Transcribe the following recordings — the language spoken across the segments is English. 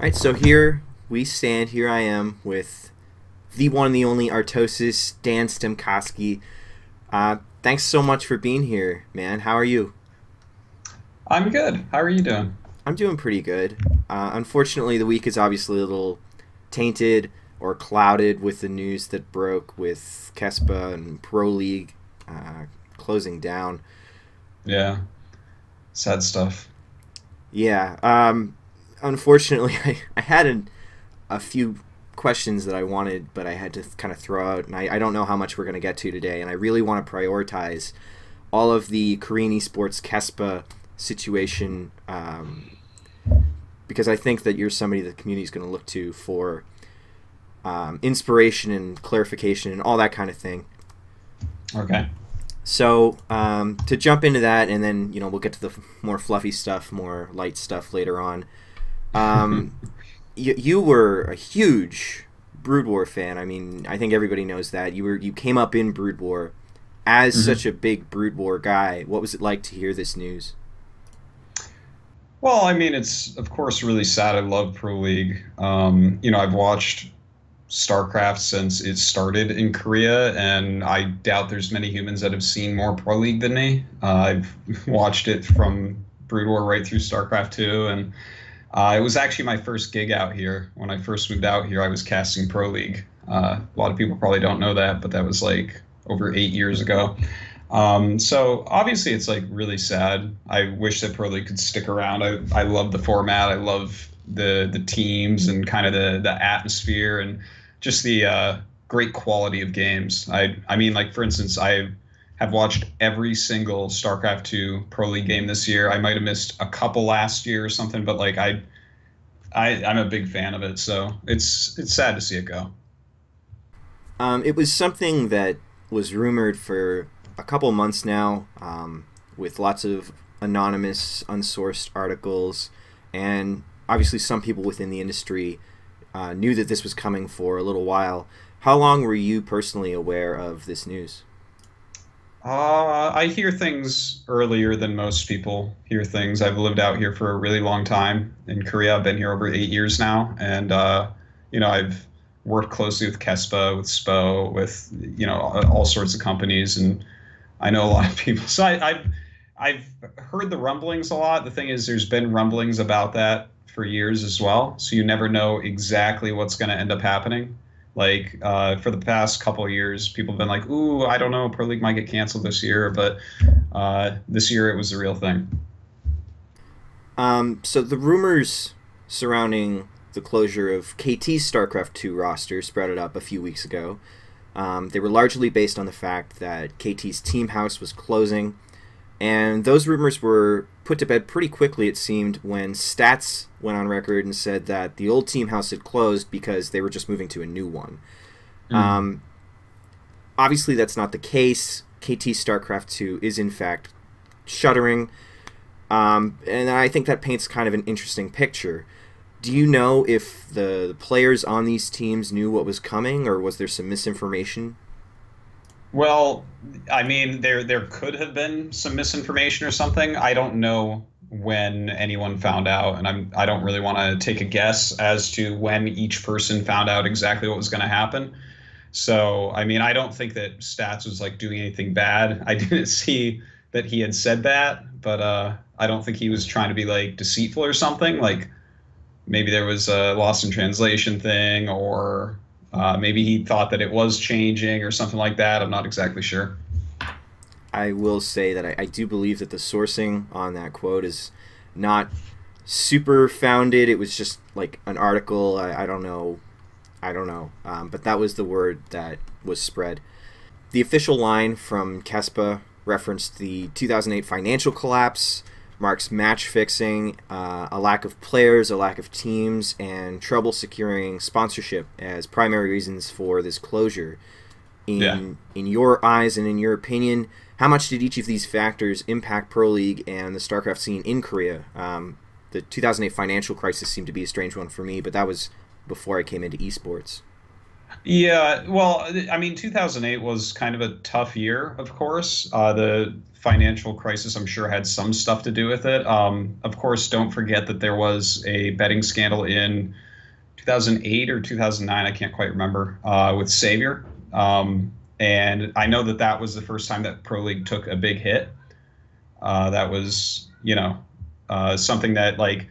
Alright, so here we stand. Here I am with the one and the only Artosis, Dan Stemkoski. Thanks so much for being here, man. How are you? I'm good. How are you doing? I'm doing pretty good. Unfortunately, the week is obviously a little tainted or clouded with the news that broke with KeSPA and Proleague closing down. Yeah, sad stuff. Yeah. Unfortunately, I had a few questions that I wanted, but I had to kind of throw out, and I don't know how much we're going to get to today, and I really want to prioritize all of the Korean Esports KeSPA situation because I think that you're somebody that the community is going to look to for inspiration and clarification and all that kind of thing. Okay. So to jump into that, and then we'll get to the more fluffy stuff, more light stuff later on. You were a huge Broodwar fan. I mean, I think everybody knows that. You came up in Broodwar as such a big Broodwar guy. What was it like to hear this news? Well, I mean, it's of course really sad. I love Pro League. I've watched StarCraft since it started in Korea, and I doubt there's many humans that have seen more Pro League than me. I've watched it from Broodwar right through StarCraft 2, and it was actually my first gig out here. When I first moved out here, I was casting Pro League. A lot of people probably don't know that, but that was like over 8 years ago. So obviously it's like really sad. I wish that Pro League could stick around. I love the format. I love the teams and kind of the atmosphere and just the great quality of games. I mean, like, for instance, I have watched every single StarCraft 2 Pro League game this year. I might have missed a couple last year or something, but like I'm a big fan of it. So it's sad to see it go. It was something that was rumored for a couple months now, with lots of anonymous, unsourced articles, and obviously some people within the industry knew that this was coming for a little while. How long were you personally aware of this news? I hear things earlier than most people hear things. I've lived out here for a really long time in Korea. I've been here over 8 years now, and I've worked closely with KeSPA, with SPO, with all sorts of companies, and I know a lot of people. So I've heard the rumblings a lot. The thing is, there's been rumblings about that for years as well, so you never know exactly what's going to end up happening. Like for the past couple of years, people have been like, "Ooh, I don't know, Pro League might get canceled this year," but this year it was the real thing. So the rumors surrounding the closure of KT's StarCraft 2 roster sprouted up a few weeks ago. They were largely based on the fact that KT's team house was closing, and those rumors were put to bed pretty quickly, it seemed, when Stats went on record and said that the old team house had closed because they were just moving to a new one. Obviously, that's not the case. KT StarCraft 2 is, in fact, shuttering, and I think that paints kind of an interesting picture. Do you know if the players on these teams knew what was coming, or was there some misinformation? Well, I mean, there could have been some misinformation or something. I don't know when anyone found out, and I don't really want to take a guess as to when each person found out exactly what was going to happen. So, I mean, I don't think that Stats was like doing anything bad. I didn't see that he had said that, but I don't think he was trying to be like deceitful or something. Like maybe there was a lost in translation thing, or maybe he thought that it was changing or something like that. I'm not exactly sure. I will say that I do believe that the sourcing on that quote is not super founded. It was just like an article. I don't know. But that was the word that was spread. The official line from KeSPA referenced the 2008 financial collapse, marks match fixing, a lack of players, a lack of teams, and trouble securing sponsorship as primary reasons for this closure. In your eyes and in your opinion, how much did each of these factors impact Pro League and the StarCraft scene in Korea? The 2008 financial crisis seemed to be a strange one for me, but that was before I came into esports. Yeah, well, I mean, 2008 was kind of a tough year, of course. The financial crisis, I'm sure, had some stuff to do with it. Of course, don't forget that there was a betting scandal in 2008 or 2009, I can't quite remember, with Savior. And I know that that was the first time that Pro League took a big hit. That was, something that like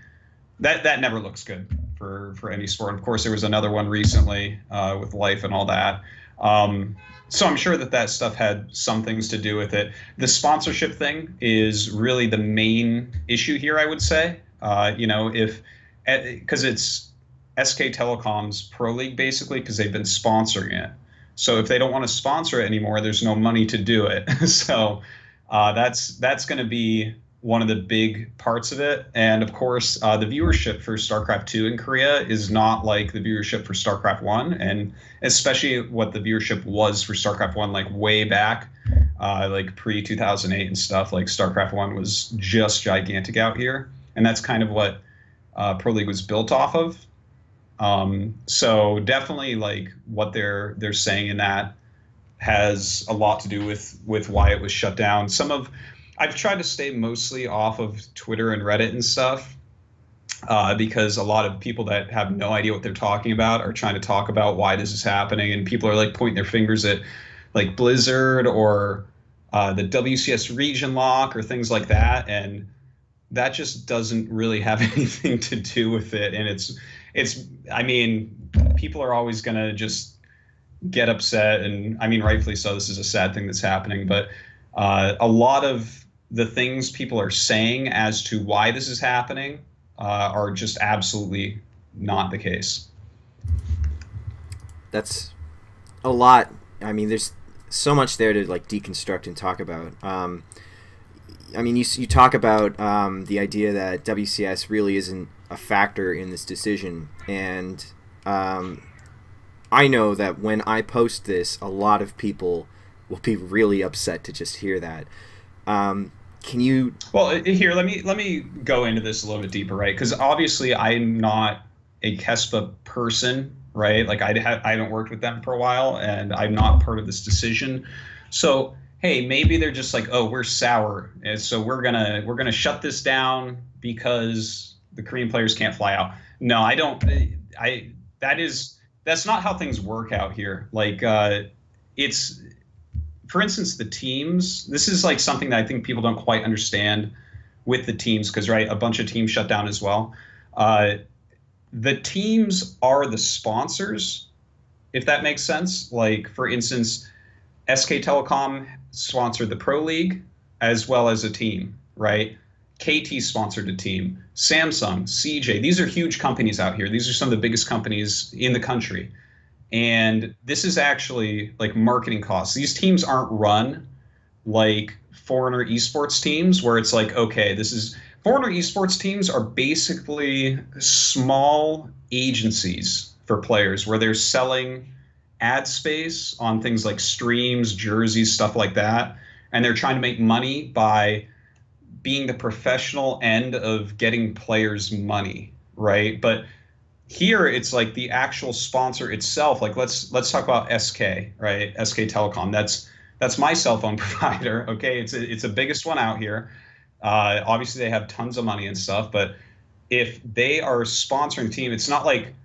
that never looks good for any sport. Of course, there was another one recently with Life and all that. So I'm sure that that stuff had some things to do with it. The sponsorship thing is really the main issue here, I would say. If because it's SK Telecom's Pro League basically because they've been sponsoring it. So if they don't want to sponsor it anymore, there's no money to do it. So that's going to be one of the big parts of it. And of course, the viewership for StarCraft 2 in Korea is not like the viewership for StarCraft 1, and especially what the viewership was for StarCraft 1, like way back, like pre 2008 and stuff. Like StarCraft 1 was just gigantic out here, and that's kind of what Pro League was built off of. So definitely, like what they're saying in that has a lot to do with why it was shut down. I've tried to stay mostly off of Twitter and Reddit and stuff because a lot of people that have no idea what they're talking about are trying to talk about why this is happening, and people are like pointing their fingers at like Blizzard or the WCS region lock or things like that, and that just doesn't really have anything to do with it. And it's I mean, people are always gonna just get upset, and I mean rightfully so. This is a sad thing that's happening, but a lot of the things people are saying as to why this is happening are just absolutely not the case. That's a lot. I mean, there's so much there to like deconstruct and talk about. I mean, you talk about the idea that WCS really isn't a factor in this decision, and I know that when I post this, a lot of people will be really upset to just hear that. Can you? Well, here, let me go into this a little bit deeper, right? Because obviously, I'm not a KeSPA person, right? Like I haven't worked with them for a while, and I'm not part of this decision. So hey, maybe they're just like, oh, we're sour, and so we're gonna shut this down because the Korean players can't fly out. No, I don't. That's not how things work out here. Like it's for instance, the teams, this is like something that I think people don't quite understand with the teams because, right, a bunch of teams shut down as well. The teams are the sponsors, if that makes sense. Like, for instance, SK Telecom sponsored the Pro League as well as a team, right? KT sponsored a team. Samsung, CJ, these are huge companies out here. These are some of the biggest companies in the country. And this is actually like marketing costs. These teams aren't run like foreigner esports teams where it's like, okay, this is foreigner esports teams are basically small agencies for players where they're selling ad space on things like streams, jerseys, stuff like that. And they're trying to make money by being the professional end of getting players money, right? But here it's like the actual sponsor itself. Like let's talk about SK, right? SK Telecom. That's my cell phone provider. Okay, it's the biggest one out here. Obviously they have tons of money and stuff, but if they are sponsoring a team, it's not like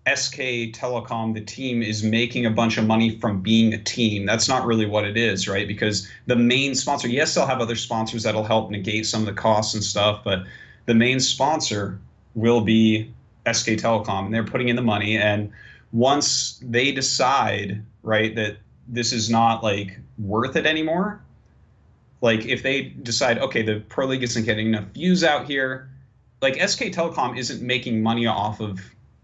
SK Telecom, the team, is making a bunch of money from being a team. That's not really what it is, right? Because the main sponsor, yes, they'll have other sponsors that'll help negate some of the costs and stuff, but the main sponsor will be SK Telecom, and they're putting in the money. And once they decide, right, that this is not like worth it anymore, like if they decide, okay, the Pro League isn't getting enough views out here, like SK Telecom isn't making money off of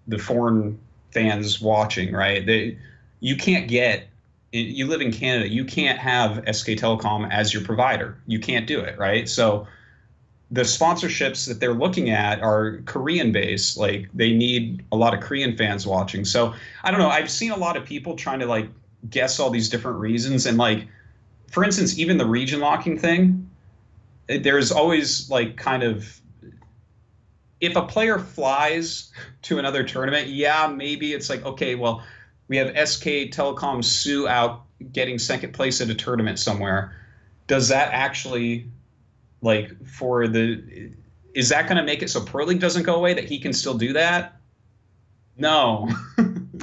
the foreign fans watching, right? You can't get, you live in Canada, you can't have SK Telecom as your provider. You can't do it, right? So the sponsorships that they're looking at are Korean based. Like they need a lot of Korean fans watching. So I don't know. I've seen a lot of people trying to like guess all these different reasons. And like, for instance, even the region locking thing, there's always like kind of, if a player flies to another tournament, yeah, maybe it's like, okay, well, we have SK Telecom Sue out getting second place at a tournament somewhere. Does that actually, like, is that going to make it so Pro League doesn't go away, that he can still do that? No.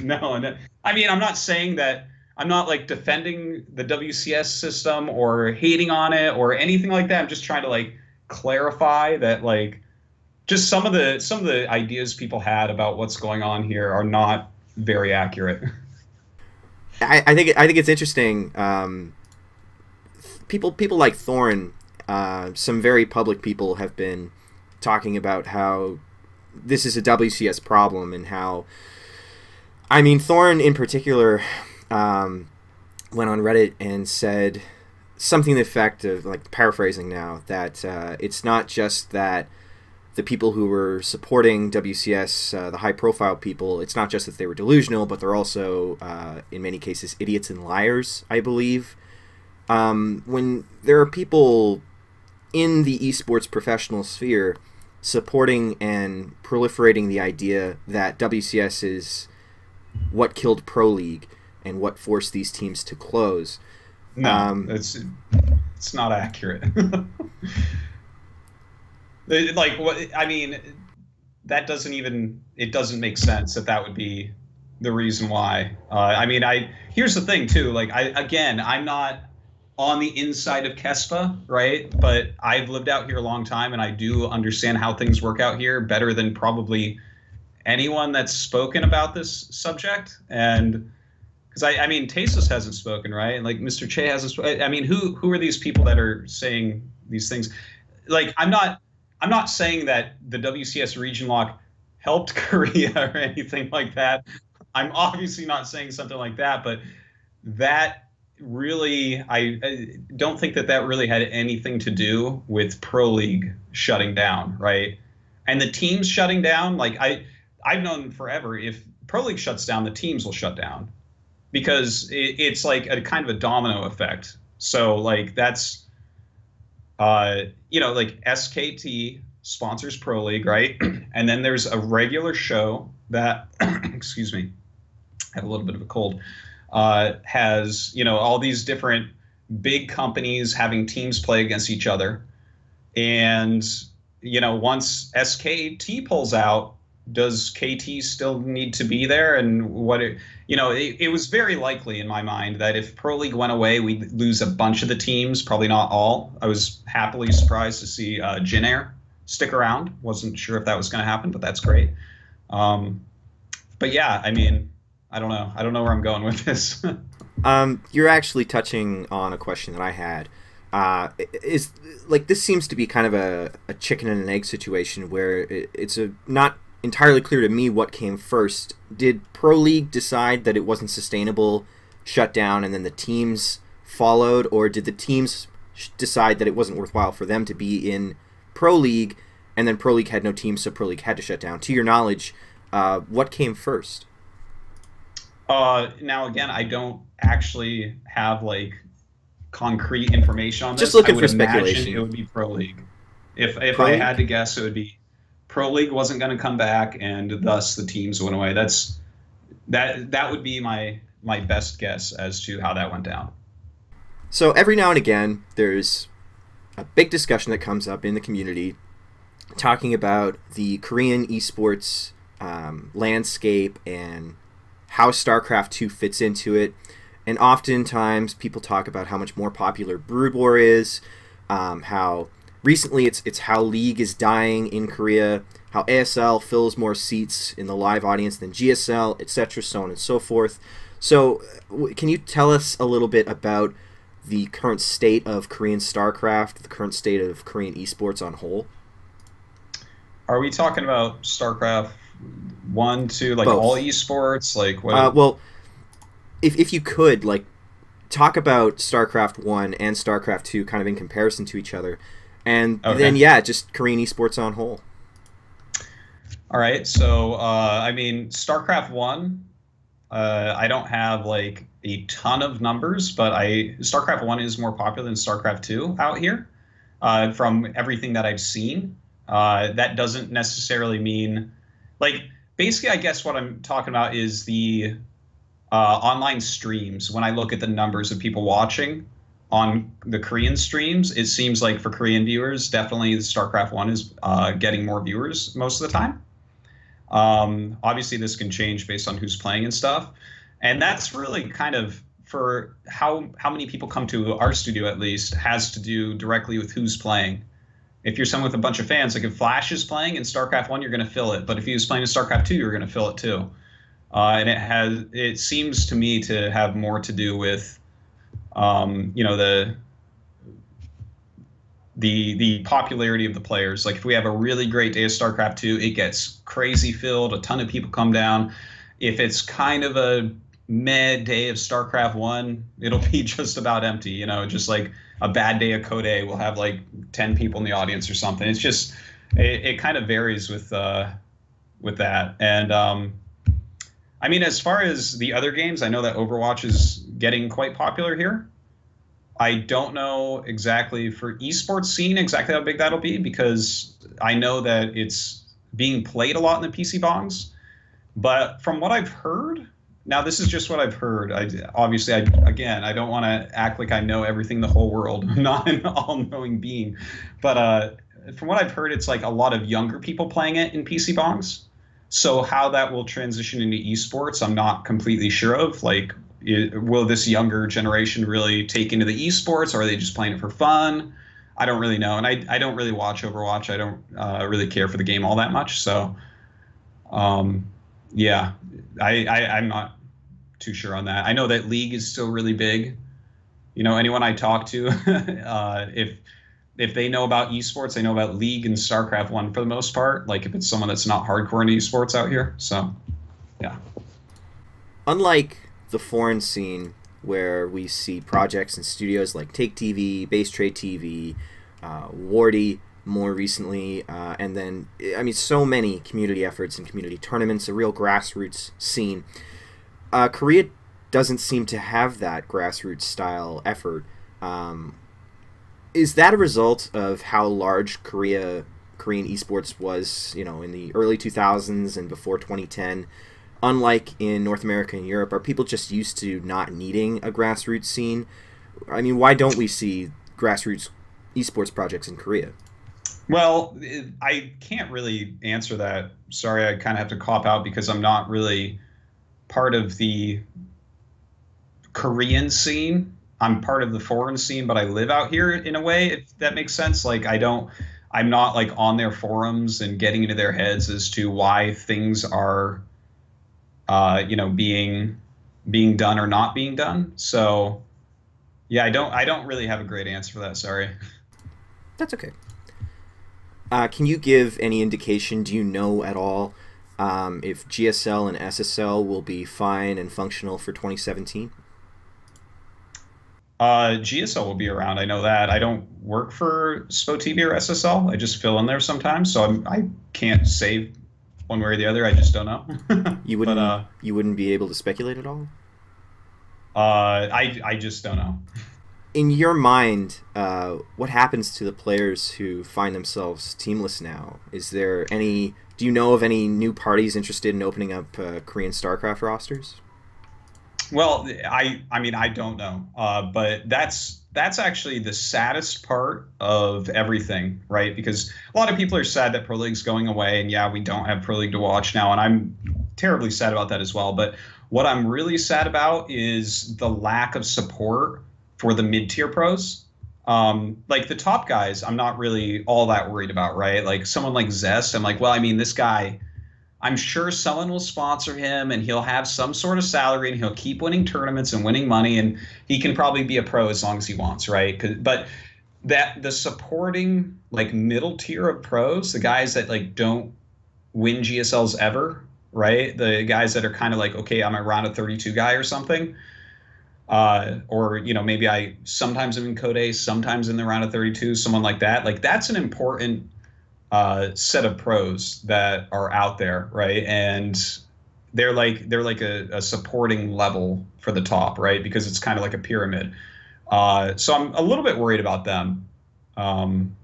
No. I mean, I'm not saying that, I'm not like defending the WCS system or hating on it or anything like that. I'm just trying to like clarify that, like, just some of the ideas people had about what's going on here are not very accurate. I think it's interesting. People like Thorin, some very public people have been talking about how this is a WCS problem, and how, I mean, Thorin in particular went on Reddit and said something to the effect of, like, paraphrasing now, that it's not just that the people who were supporting WCS, the high-profile people, it's not just that they were delusional, but they're also, in many cases, idiots and liars, I believe. When there are people in the esports professional sphere supporting and proliferating the idea that WCS is what killed Pro League and what forced these teams to close. No, it's not accurate. Like, what, I mean, that doesn't even, it doesn't make sense that would be the reason why. I mean, here's the thing too, like, I'm not on the inside of KeSPA, right? But I've lived out here a long time, and I do understand how things work out here better than probably anyone that's spoken about this subject. And because I mean, Tasteless hasn't spoken, right? Like, Mr. Che hasn't spoken. I mean, who are these people that are saying these things? Like, I'm not saying that the WCS region lock helped Korea or anything like that. I'm obviously not saying something like that, but that really, I don't think that really had anything to do with Pro League shutting down, right? And the teams shutting down, like, I've known forever, if Pro League shuts down, the teams will shut down, because it's like a kind of a domino effect. So, like, that's, you know, like, SKT sponsors Pro League, right? And then there's a regular show that, excuse me, I have a little bit of a cold, has, you know, all these different big companies having teams play against each other. And, you know, once SKT pulls out, does KT still need to be there? And you know, it was very likely in my mind that if Pro League went away, we'd lose a bunch of the teams, probably not all. I was happily surprised to see Jin Air stick around. Wasn't sure if that was going to happen, but that's great. But yeah, I mean, I don't know where I'm going with this. You're actually touching on a question that I had. Is, like, this seems to be kind of a chicken and an egg situation, where it's not entirely clear to me what came first. Did Pro League decide that it wasn't sustainable, shut down, and then the teams followed, or did the teams decide that it wasn't worthwhile for them to be in Pro League, and then Pro League had no team, so Pro League had to shut down? To your knowledge, what came first? Now, again, I don't actually have, like, concrete information on this. Just looking for speculation. It would be Pro League. If I had to guess, it would be Pro League wasn't going to come back, and thus the teams went away. That would be my best guess as to how that went down. So every now and again, there's a big discussion that comes up in the community talking about the Korean esports landscape and how StarCraft 2 fits into it. And oftentimes people talk about how much more popular Broodwar is, how recently it's how League is dying in Korea, how ASL fills more seats in the live audience than GSL, etc., so on and so forth. So can you tell us a little bit about the current state of Korean StarCraft, the current state of Korean esports on whole? Are we talking about StarCraft 1, 2, like, both? All esports? Like, what? Well, if you could, like, talk about StarCraft 1 and StarCraft 2 kind of in comparison to each other, and then, yeah, just Korean esports on whole. All right, so, I mean, StarCraft 1, I don't have, like, a ton of numbers, but StarCraft 1 is more popular than StarCraft 2 out here, from everything that I've seen. That doesn't necessarily mean, like, basically, I guess what I'm talking about is the online streams, when I look at the numbers of people watching on the Korean streams, it seems like for Korean viewers, definitely StarCraft 1 is getting more viewers most of the time. Obviously, this can change based on who's playing and stuff. And that's really kind of for how many people come to our studio, at least, has to do directly with who's playing. If you're someone with a bunch of fans, like if Flash is playing in StarCraft 1, you're going to fill it. But if he was playing in StarCraft 2, you're going to fill it too. And it seems to me to have more to do with, you know, the popularity of the players. Like if we have a really great day of StarCraft 2, it gets crazy filled. A ton of people come down. If it's kind of a meh day of StarCraft 1, it'll be just about empty. You know, just like a bad day of Code A, we'll have like 10 people in the audience or something. It's just it kind of varies with that. And I mean, as far as the other games, I know that Overwatch is getting quite popular here. I don't know exactly for esports scene exactly how big that'll be, because I know that it's being played a lot in the PC bongs. But from what I've heard, now this is just what I've heard. Obviously, I don't want to act like I know everything the whole world. I'm not an all-knowing being. But from what I've heard, it's like a lot of younger people playing it in PC bongs. So how that will transition into esports, I'm not completely sure of. Like, will this younger generation really take into the esports, or are they just playing it for fun? I don't really know. And I don't really watch Overwatch. I don't really care for the game all that much. So, yeah, I'm not too sure on that. I know that League is still really big. You know, anyone I talk to, if they know about esports, they know about League and StarCraft 1 for the most part. Like if it's someone that's not hardcore in esports out here. So, yeah. Unlike the foreign scene, where we see projects and studios like Take TV, Base Trade TV, Wardy more recently, and then, I mean, so many community efforts and community tournaments, a real grassroots scene. Korea doesn't seem to have that grassroots style effort. Is that a result of how large Korean esports was, you know, in the early 2000s and before 2010? Unlike in North America and Europe, are people just used to not needing a grassroots scene? I mean, why don't we see grassroots esports projects in Korea? Well, I can't really answer that. Sorry, I kind of have to cop out because I'm not really part of the Korean scene. I'm part of the foreign scene, but I live out here in a way, if that makes sense. Like I'm not like on their forums and getting into their heads as to why things are, you know, being done or not being done. So yeah, I don't really have a great answer for that. Sorry. That's okay. Can you give any indication, do you know at all, if GSL and SSL will be fine and functional for 2017? GSL will be around. I know that. I don't work for SPO TV or SSL. I just fill in there sometimes, so I can't say one way or the other. I just don't know. You wouldn't. You wouldn't be able to speculate at all. I just don't know. In your mind, what happens to the players who find themselves teamless now? Is there any? Do you know of any new parties interested in opening up Korean Starcraft rosters? Well, I mean, I don't know, but that's actually the saddest part of everything, right? Because a lot of people are sad that Pro League's going away, and yeah, we don't have Pro League to watch now, and I'm terribly sad about that as well. But what I'm really sad about is the lack of support for the mid-tier pros. Like the top guys, I'm not really all that worried about, right? Like someone like Zest, I'm like, well, I mean, this guy, I'm sure someone will sponsor him and he'll have some sort of salary and he'll keep winning tournaments and winning money, and he can probably be a pro as long as he wants, right? But that the supporting like middle tier of pros, the guys that like don't win GSLs ever, right? The guys that are kind of like, okay, I'm a round of 32 guy or something. Or, you know, maybe I sometimes am in Code A, sometimes in the round of 32, someone like that. Like that's an important set of pros that are out there, right? And they're like a supporting level for the top, right? Because it's kind of like a pyramid. So I'm a little bit worried about them. And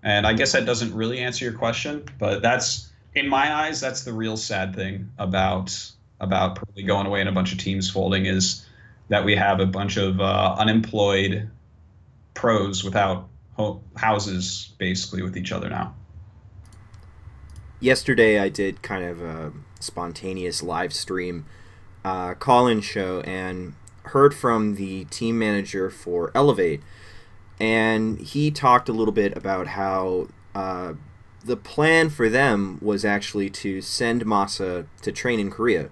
I guess that doesn't really answer your question, but that's, in my eyes, that's the real sad thing about about probably going away and a bunch of teams folding is that we have a bunch of unemployed pros without houses basically with each other now. Yesterday I did kind of a spontaneous live stream call-in show and heard from the team manager for Elevate, and he talked a little bit about how the plan for them was actually to send Masa to train in Korea.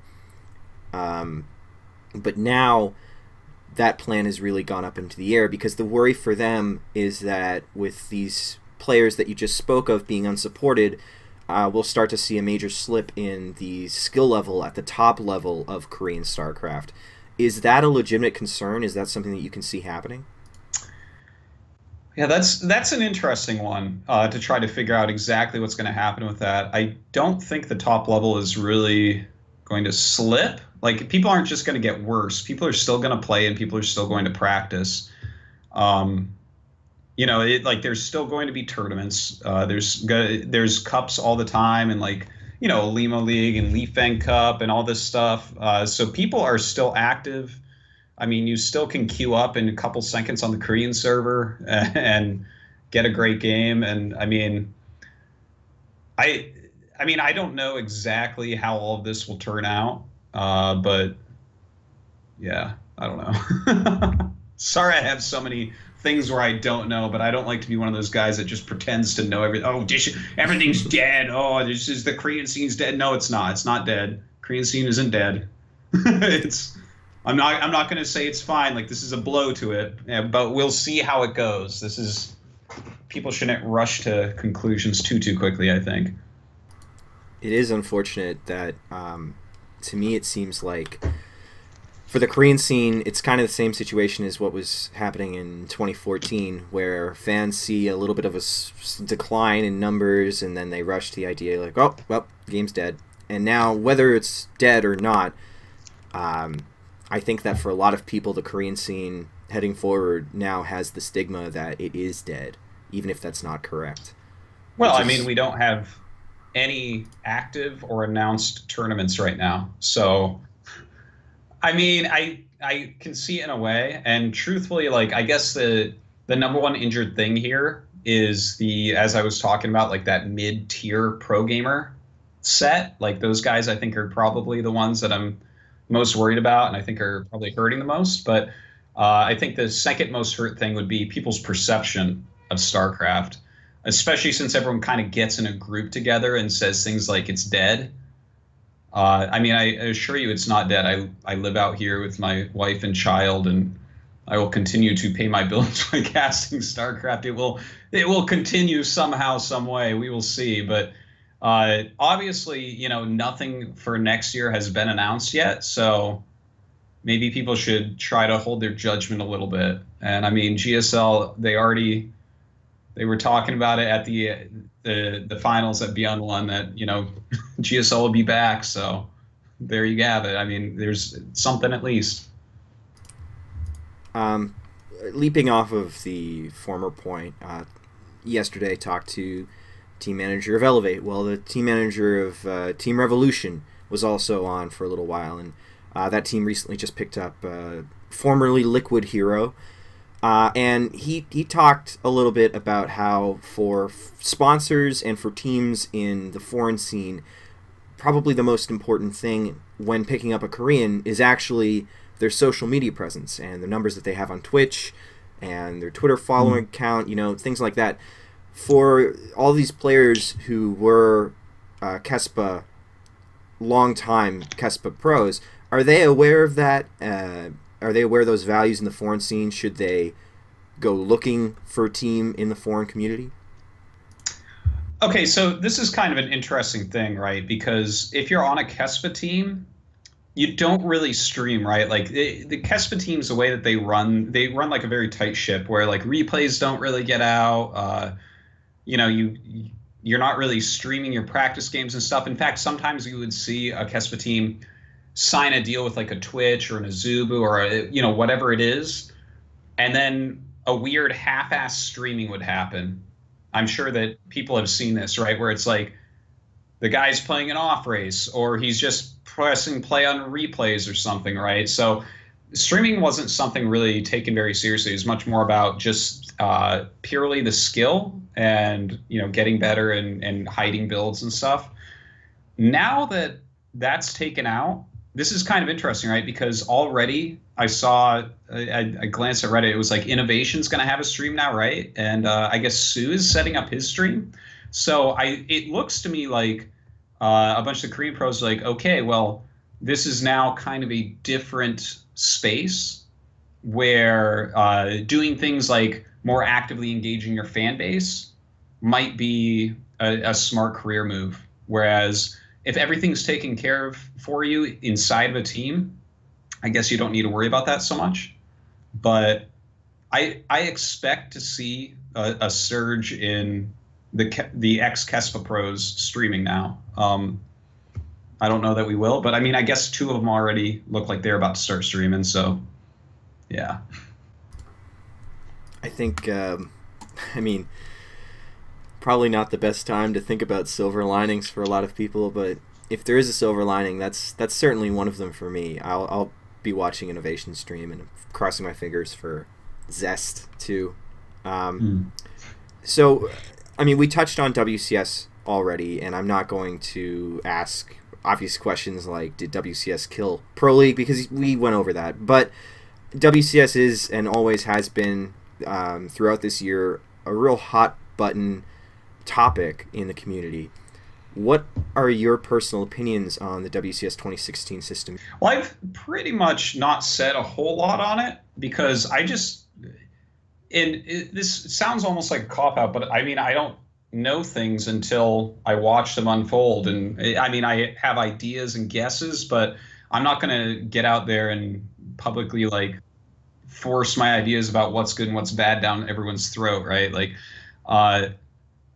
But now that plan has really gone up into the air because the worry for them is that with these players that you just spoke of being unsupported, we'll start to see a major slip in the skill level at the top level of Korean Starcraft. Is that a legitimate concern? Is that something that you can see happening? Yeah, that's an interesting one to try to figure out exactly what's going to happen with that. I don't think the top level is really going to slip. Like, people aren't just going to get worse. People are still going to play and people are still going to practice. You know, there's still going to be tournaments. There's cups all the time, and like, you know, Lima League and Leaf Fang Cup and all this stuff. So people are still active. I mean, you still can queue up in a couple seconds on the Korean server and get a great game. And I mean, I don't know exactly how all of this will turn out, but yeah, I don't know. Sorry, I have so many things where I don't know, but I don't like to be one of those guys that just pretends to know everything. Oh, everything's dead. Oh, this is the Korean scene's dead. No, it's not. It's not dead. Korean scene isn't dead. I'm not going to say it's fine. Like, this is a blow to it, yeah, but we'll see how it goes. People shouldn't rush to conclusions too quickly, I think. It is unfortunate that, to me, it seems like for the Korean scene, it's kind of the same situation as what was happening in 2014, where fans see a little bit of a decline in numbers, and then they rush to the idea like, oh, well, the game's dead. And now, whether it's dead or not, I think that for a lot of people, the Korean scene heading forward now has the stigma that it is dead, even if that's not correct. Well, I mean, we don't have any active or announced tournaments right now. So, I mean, I can see it in a way. And truthfully, like, I guess the number one injured thing here is as I was talking about, like that mid-tier pro gamer set. Like, those guys, I think, are probably the ones that I'm most worried about, and I think are probably hurting the most. But I think the second most hurt thing would be people's perception of StarCraft, especially since everyone kind of gets in a group together and says things like it's dead. I mean, I assure you it's not dead. I live out here with my wife and child, and I will continue to pay my bills by casting StarCraft. It will continue somehow, some way. We will see. But obviously, you know, nothing for next year has been announced yet. So maybe people should try to hold their judgment a little bit. And I mean, GSL, they were talking about it at the finals at Beyond One that, you know, GSL will be back. So there you have it. I mean, there's something at least. Leaping off of the former point, yesterday talked to team manager of Elevate. Well, the team manager of Team Revolution was also on for a little while, and that team recently just picked up formerly Liquid Hero. And he talked a little bit about how for sponsors and for teams in the foreign scene, probably the most important thing when picking up a Korean is actually their social media presence and the numbers that they have on Twitch and their Twitter following count, you know, things like that. For all these players who were KeSPA, long-time KeSPA pros, are they aware of that? Are they aware of those values in the foreign scene? Should they go looking for a team in the foreign community? Okay, so this is kind of an interesting thing, right? Because if you're on a KeSPA team, you don't really stream, right? Like the KeSPA teams, the way that they run like a very tight ship where like replays don't really get out. You know, you're not really streaming your practice games and stuff. In fact, sometimes you would see a KeSPA team sign a deal with like a Twitch or an Azubu or you know, whatever it is, and then a weird half-ass streaming would happen. I'm sure that people have seen this, right? Where it's like the guy's playing an off race, or he's just pressing play on replays or something, right? So streaming wasn't something really taken very seriously. It was much more about just purely the skill and, you know, getting better and hiding builds and stuff. Now that that's taken out, this is kind of interesting, right? Because already I saw, I glanced at Reddit, it was like Innovation's going to have a stream now, right? And I guess Sue is setting up his stream. So it looks to me like a bunch of the Korean pros are like, okay, well, this is now kind of a different space where doing things like more actively engaging your fan base might be a smart career move. Whereas if everything's taken care of for you inside of a team, I guess you don't need to worry about that so much. But I expect to see a surge in the ex-KeSPA pros streaming now. I don't know that we will, but I mean, I guess two of them already look like they're about to start streaming, so yeah. I think, I mean, probably not the best time to think about silver linings for a lot of people, but if there is a silver lining, that's certainly one of them for me. I'll be watching Innovation stream and crossing my fingers for Zest too. So, I mean, we touched on WCS already, and I'm not going to ask obvious questions like, did WCS kill Pro League? Because we went over that. But WCS is and always has been, throughout this year, a real hot button topic in the community. What are your personal opinions on the WCS 2016 system? Well, I've pretty much not said a whole lot on it because I just, this sounds almost like a cop-out, but I mean, I don't know things until I watch them unfold. And I mean, I have ideas and guesses, but I'm not going to get out there and publicly like force my ideas about what's good and what's bad down everyone's throat, right? Like,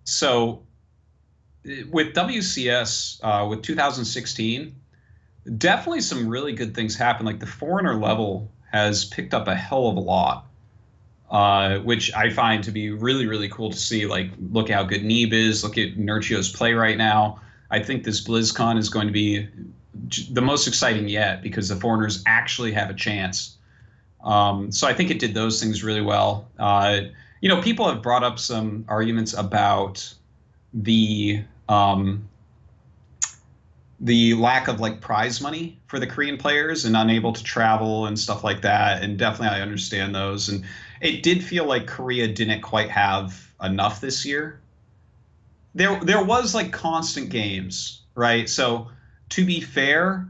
so with WCS, with 2016, definitely some really good things happen. Like the foreigner level has picked up a hell of a lot, which I find to be really, really cool to see. Like, look how good Neeb is. Look at Nurchio's play right now. I think this BlizzCon is going to be the most exciting yet because the foreigners actually have a chance. So I think it did those things really well. You know, people have brought up some arguments about the lack of like prize money for the Korean players and unable to travel and stuff like that. And definitely I understand those. And it did feel like Korea didn't quite have enough this year. There was like constant games, right? So to be fair,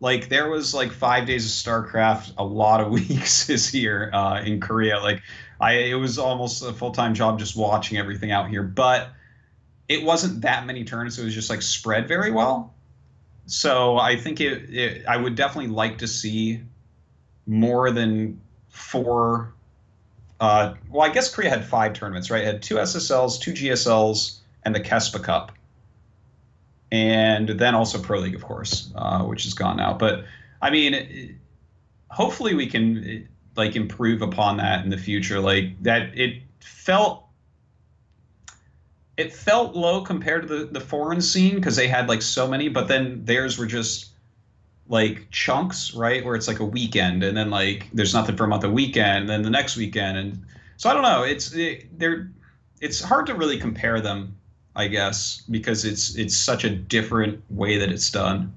like there was like 5 days of StarCraft a lot of weeks this year in Korea. Like it was almost a full-time job just watching everything out here. But it wasn't that many turns. It was just like spread very well. So I think I would definitely like to see more than 4. Well, I guess Korea had 5 tournaments, right? It had 2 SSLs, 2 GSLs, and the KeSPA Cup. And then also Pro League, of course, which is gone now. But I mean, hopefully we can like improve upon that in the future. Like that, it felt low compared to the foreign scene because they had like so many, but then theirs were just like chunks, right? Where it's like a weekend and then like there's nothing for a month, a weekend, and then the next weekend. And so I don't know. It's hard to really compare them, I guess, because it's such a different way that it's done.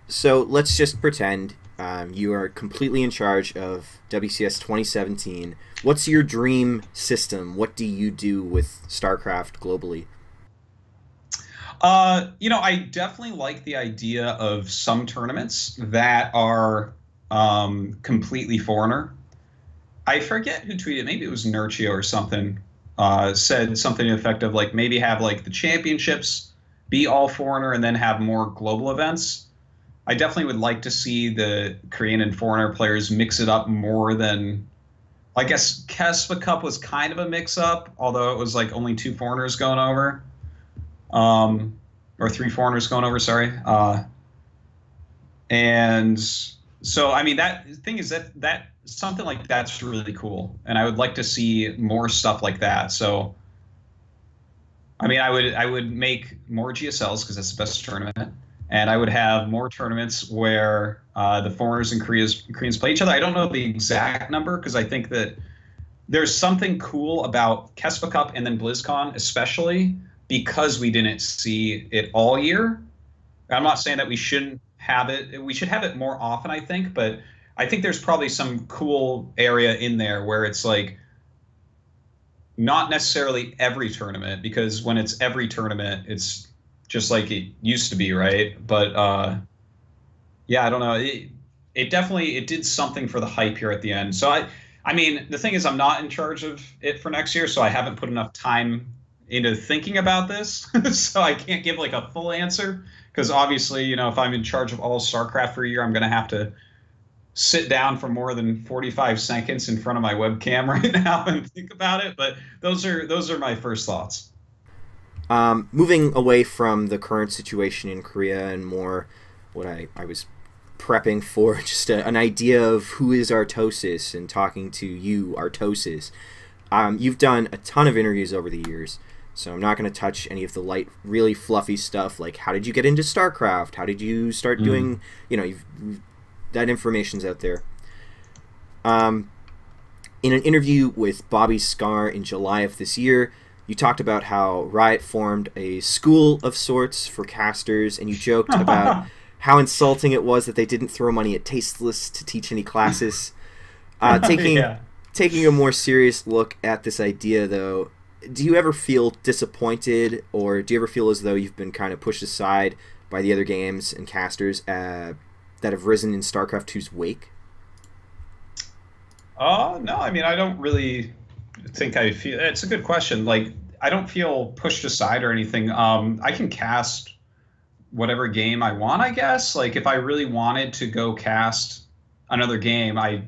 So let's just pretend you are completely in charge of WCS 2017. What's your dream system? What do you do with StarCraft globally? You know, I definitely like the idea of some tournaments that are completely foreigner. I forget who tweeted, maybe it was Nurchio or something, said something effective like maybe have like the championships be all foreigner and then have more global events. I definitely would like to see the Korean and foreigner players mix it up more than, I guess KeSPA Cup was kind of a mix-up, although it was like only 2 foreigners going over, or 3 foreigners going over, sorry. And so, I mean, that thing is that something like that's really cool, and I would like to see more stuff like that. So I mean, I would make more GSLs because that's the best tournament, and I would have more tournaments where the foreigners and Koreans play each other. I don't know the exact number because I think that there's something cool about KeSPA Cup and then BlizzCon, especially because we didn't see it all year. I'm not saying that we shouldn't have it. We should have it more often, I think, but I think there's probably some cool area in there where it's like not necessarily every tournament, because when it's every tournament, it's just like it used to be, right? But yeah, I don't know. It definitely it did something for the hype here at the end. So I mean, the thing is, I'm not in charge of it for next year, so I haven't put enough time into thinking about this, so I can't give like a full answer. Because obviously, you know, if I'm in charge of all StarCraft for a year, I'm going to have to sit down for more than 45 seconds in front of my webcam right now and think about it. But those are my first thoughts. Moving away from the current situation in Korea and more what I was prepping for, just an idea of who is Artosis and talking to you, Artosis. You've done a ton of interviews over the years, so I'm not going to touch any of the light, really fluffy stuff like how did you get into StarCraft? How did you start doing, you know, that information's out there. In an interview with Bobby Scar in July of this year, you talked about how Riot formed a school of sorts for casters, and you joked about how insulting it was that they didn't throw money at Tasteless to teach any classes. Taking a more serious look at this idea, though, do you ever feel disappointed, or do you ever feel as though you've been kind of pushed aside by the other games and casters that have risen in StarCraft 2's wake? No, I mean, I don't really think I feel... It's a good question. Like, I don't feel pushed aside or anything. I can cast whatever game I want, I guess. Like, if I really wanted to go cast another game, I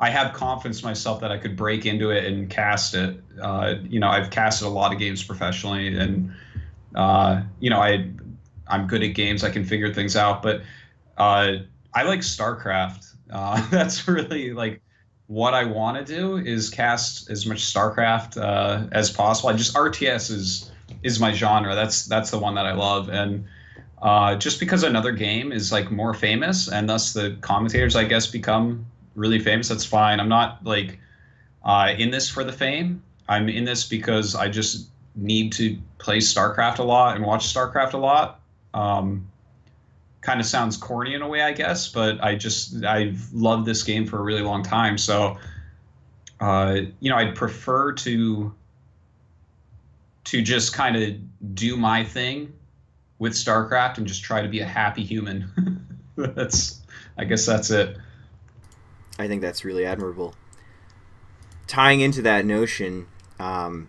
have confidence in myself that I could break into it and cast it. You know, I've casted a lot of games professionally, and you know, I'm good at games. I can figure things out. But I like StarCraft. That's really like what I want to do, is cast as much StarCraft as possible. RTS is my genre. That's the one that I love. And just because another game is like more famous, and thus the commentators, I guess, become really famous, that's fine. I'm not like in this for the fame. I'm in this because I just need to play StarCraft a lot and watch StarCraft a lot. Kind of sounds corny in a way, I guess, but I've loved this game for a really long time. So, you know, I'd prefer to just kind of do my thing with StarCraft and just try to be a happy human. I guess that's it. I think that's really admirable. Tying into that notion, in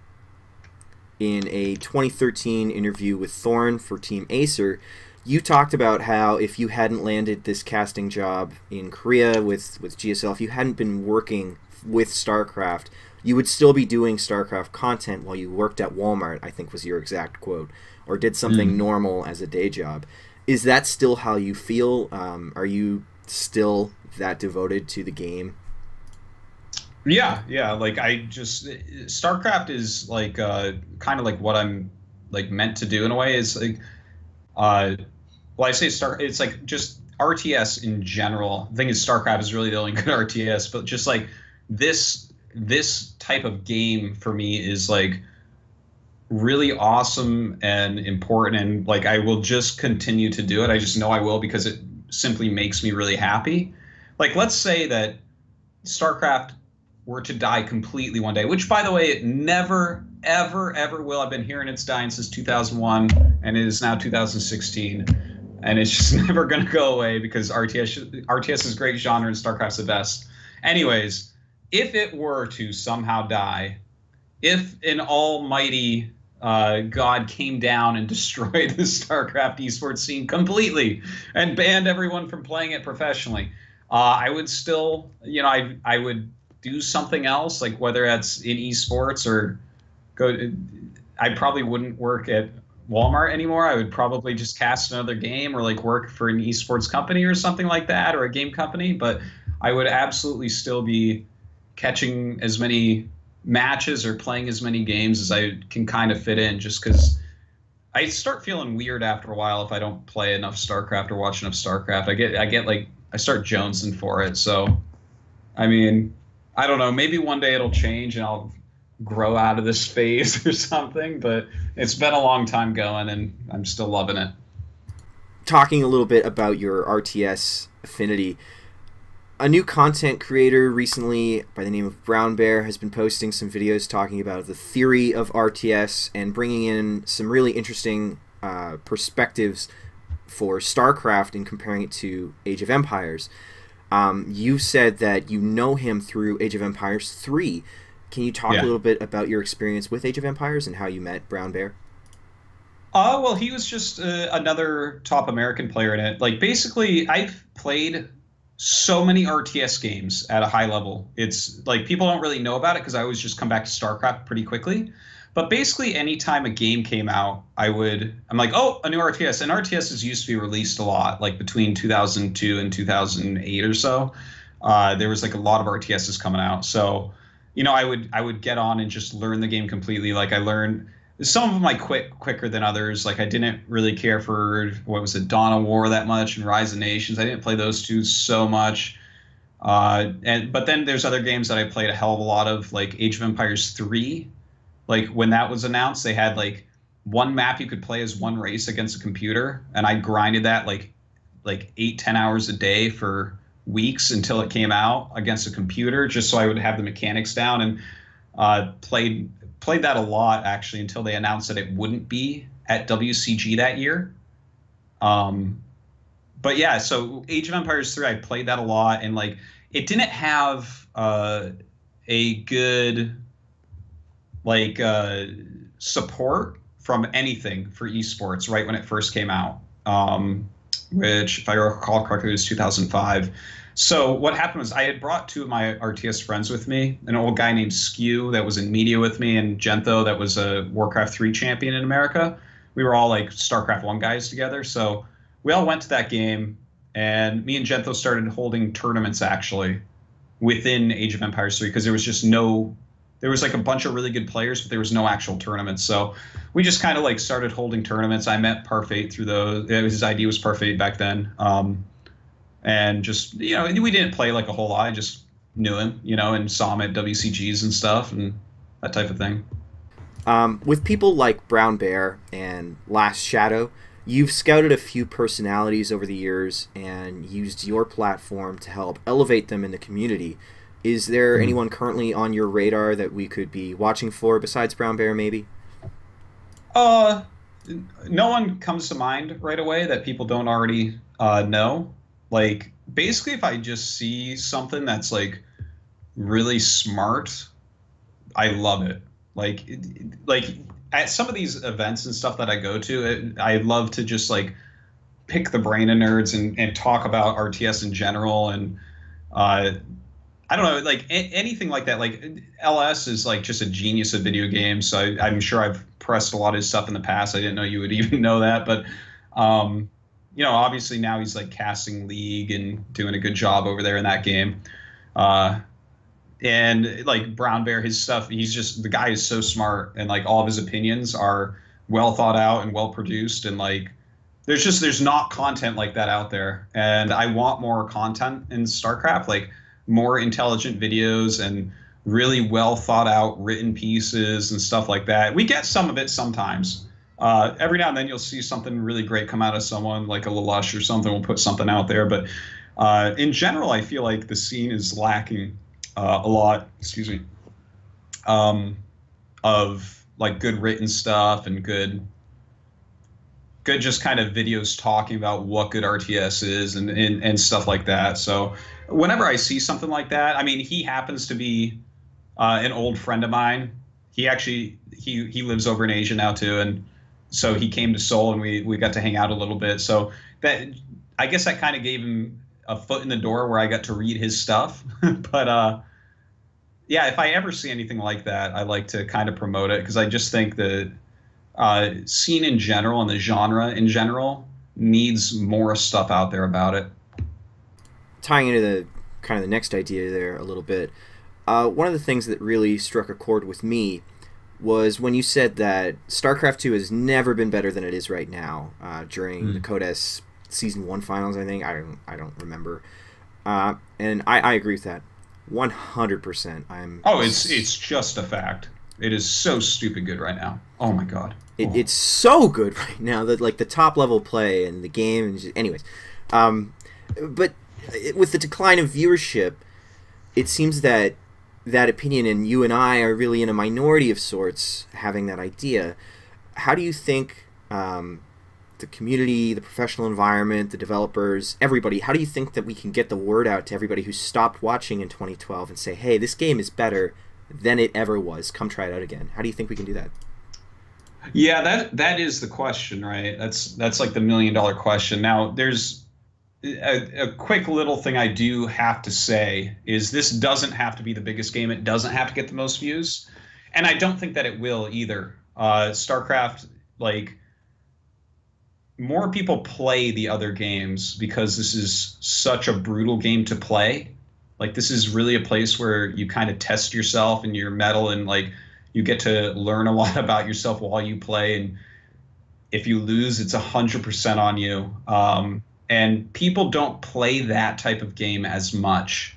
a 2013 interview with Thorin for Team Acer, you talked about how if you hadn't landed this casting job in Korea with GSL, if you hadn't been working with StarCraft, you would still be doing StarCraft content while you worked at Wal-Mart, I think was your exact quote, or did something normal as a day job. Is that still how you feel? Are you still that devoted to the game? Yeah. Like StarCraft is like kind of like what I'm like meant to do in a way. Is like well, I say it's like just RTS in general. The thing is, StarCraft is really the only good RTS, but just like this type of game for me is like really awesome and important, and like I will just continue to do it. I just know I will, because it simply makes me really happy. Like, let's say that StarCraft were to die completely one day, which, by the way, it never, ever will. I've been hearing it's dying since 2001, and it is now 2016. And it's just never going to go away, because RTS is a great genre and StarCraft's the best. Anyways, if it were to somehow die, if an almighty God came down and destroyed the StarCraft esports scene completely and banned everyone from playing it professionally, I would still, you know, I would do something else, like whether that's in esports or I probably wouldn't work at Wal-Mart anymore. I would probably just cast another game or like work for an esports company or something like that, or a game company. But I would absolutely still be catching as many matches or playing as many games as I can kind of fit in, just because I start feeling weird after a while if I don't play enough StarCraft or watch enough StarCraft. I get like, I start jonesing for it. So, I mean, I don't know. Maybe one day it'll change and I'll grow out of this phase or something. But it's been a long time going, and I'm still loving it. Talking a little bit about your RTS affinity, a new content creator recently by the name of BrownBear has been posting some videos talking about the theory of RTS and bringing in some really interesting perspectives for StarCraft and comparing it to Age of Empires. You said that you know him through Age of Empires 3. Can you talk a little bit about your experience with Age of Empires and how you met BrownBear? Well, he was just another top American player in it. Like, basically, I've played so many RTS games at a high level. It's like people don't really know about it because I always just come back to StarCraft pretty quickly. But basically, anytime a game came out, I'm like, oh, a new RTS. And RTSs used to be released a lot, like between 2002 and 2008 or so. There was like a lot of RTSs coming out. So, you know, I would get on and just learn the game completely. Like, I learned some of them I quit quicker than others. Like, I didn't really care for, what was it, Dawn of War that much and Rise of Nations. I didn't play those two so much. But then there's other games that I played a hell of a lot of, like Age of Empires 3. Like, when that was announced, they had like one map you could play as one race against a computer, and I grinded that like 8-10 hours a day for weeks until it came out against a computer, just so I would have the mechanics down, and played that a lot, actually, until they announced that it wouldn't be at WCG that year. But yeah, so Age of Empires 3, I played that a lot, and like, it didn't have a good like support from anything for esports right when it first came out, which, if I recall correctly, was 2005. So what happened was I had brought two of my RTS friends with me, an old guy named Skew that was in media with me, and Gentho that was a Warcraft 3 champion in America. We were all like StarCraft 1 guys together. So we all went to that game, and me and Gentho started holding tournaments actually within Age of Empires 3, because there was like a bunch of really good players, but there was no actual tournaments. So we just kind of like started holding tournaments. I met Parfait through those. His ID was Parfait back then. And just, you know, we didn't play like a whole lot. I just knew him, you know, and saw him at WCGs and stuff and that type of thing. With people like BrownBear and LastShadow, you've scouted a few personalities over the years and used your platform to help elevate them in the community. Is there anyone currently on your radar that we could be watching for besides BrownBear, maybe? No one comes to mind right away that people don't already know. Like, basically, if I just see something that's like really smart, I love it. Like at some of these events and stuff that I go to, I love to just like pick the brain of nerds and talk about RTS in general. And I don't know, like anything like that. Like, LS is like just a genius at video games. So I'm sure I've pressed a lot of his stuff in the past. I didn't know you would even know that, but you know, obviously now he's like casting League and doing a good job over there in that game. And like BrownBear, his stuff, he's just, the guy is so smart, and like all of his opinions are well thought out and well produced, and like there's not content like that out there. And I want more content in StarCraft, like more intelligent videos and really well thought out written pieces and stuff like that. We get some of it sometimes. Every now and then you'll see something really great come out of someone, like a Lelouch or something will put something out there. But in general, I feel like the scene is lacking a lot, of like good written stuff and good just kind of videos talking about what good RTS is and stuff like that. So whenever I see something like that, I mean, he happens to be an old friend of mine. He actually, he lives over in Asia now too, and so he came to Seoul and we got to hang out a little bit. So that, I guess that kind of gave him a foot in the door where I got to read his stuff. But yeah, if I ever see anything like that, I like to kind of promote it, because I just think the scene in general and the genre in general needs more stuff out there about it. Tying into the kind of the next idea there a little bit, one of the things that really struck a chord with me was when you said that StarCraft 2 has never been better than it is right now during the KS Season 1 finals, I think. I don't remember. And I agree with that 100%. It's just a fact. It is so stupid good right now. Oh my god. It's so good right now that like the top level play and the game and just, anyways. But with the decline of viewership, it seems that opinion and you and I are really in a minority of sorts having that idea. How do you think the community, the professional environment, the developers, everybody, how do you think that we can get the word out to everybody who stopped watching in 2012 and say, hey, this game is better than it ever was. Come try it out again. How do you think we can do that? Yeah, that is the question, right? That's like the $1 million question. Now, there's a quick little thing I do have to say is this doesn't have to be the biggest game. It doesn't have to get the most views. And I don't think that it will either. StarCraft, like, more people play the other games because this is such a brutal game to play. Like, this is really a place where you kind of test yourself and your mettle, and like you get to learn a lot about yourself while you play. And if you lose, it's 100% on you. And people don't play that type of game as much.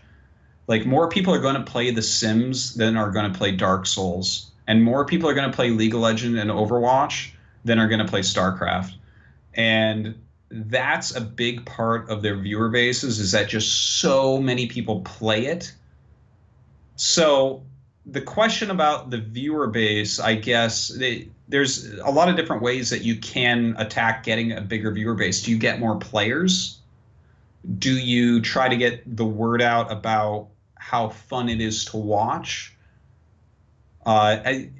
Like, more people are going to play The Sims than are going to play Dark Souls, and more people are going to play League of Legends and Overwatch than are going to play StarCraft. And that's a big part of their viewer bases, is that just so many people play it. So the question about the viewer base, I guess, there's a lot of different ways that you can attack getting a bigger viewer base. Do you get more players? Do you try to get the word out about how fun it is to watch? Thing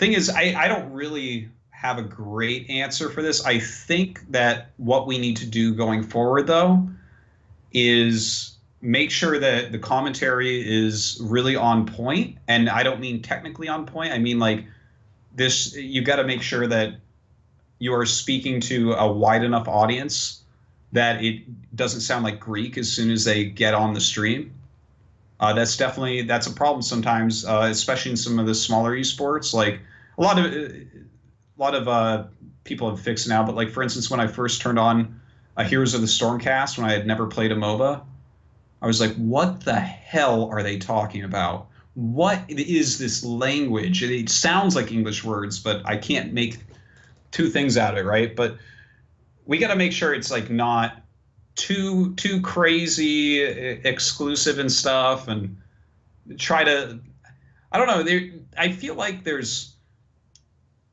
is, I don't really have a great answer for this. I think that what we need to do going forward, though, is make sure that the commentary is really on point. And I don't mean technically on point. I mean, like, this, you got to make sure that you are speaking to a wide enough audience that it doesn't sound like Greek as soon as they get on the stream. That's a problem sometimes, especially in some of the smaller esports. Like, a lot of people have fixed it now, but like, for instance, when I first turned on Heroes of the Stormcast, when I had never played a MOBA, I was like, what the hell are they talking about? What is this language? It sounds like English words, but I can't make two things out of it, right? But we got to make sure it's like not too crazy exclusive and stuff, and try to, I don't know, I feel like there's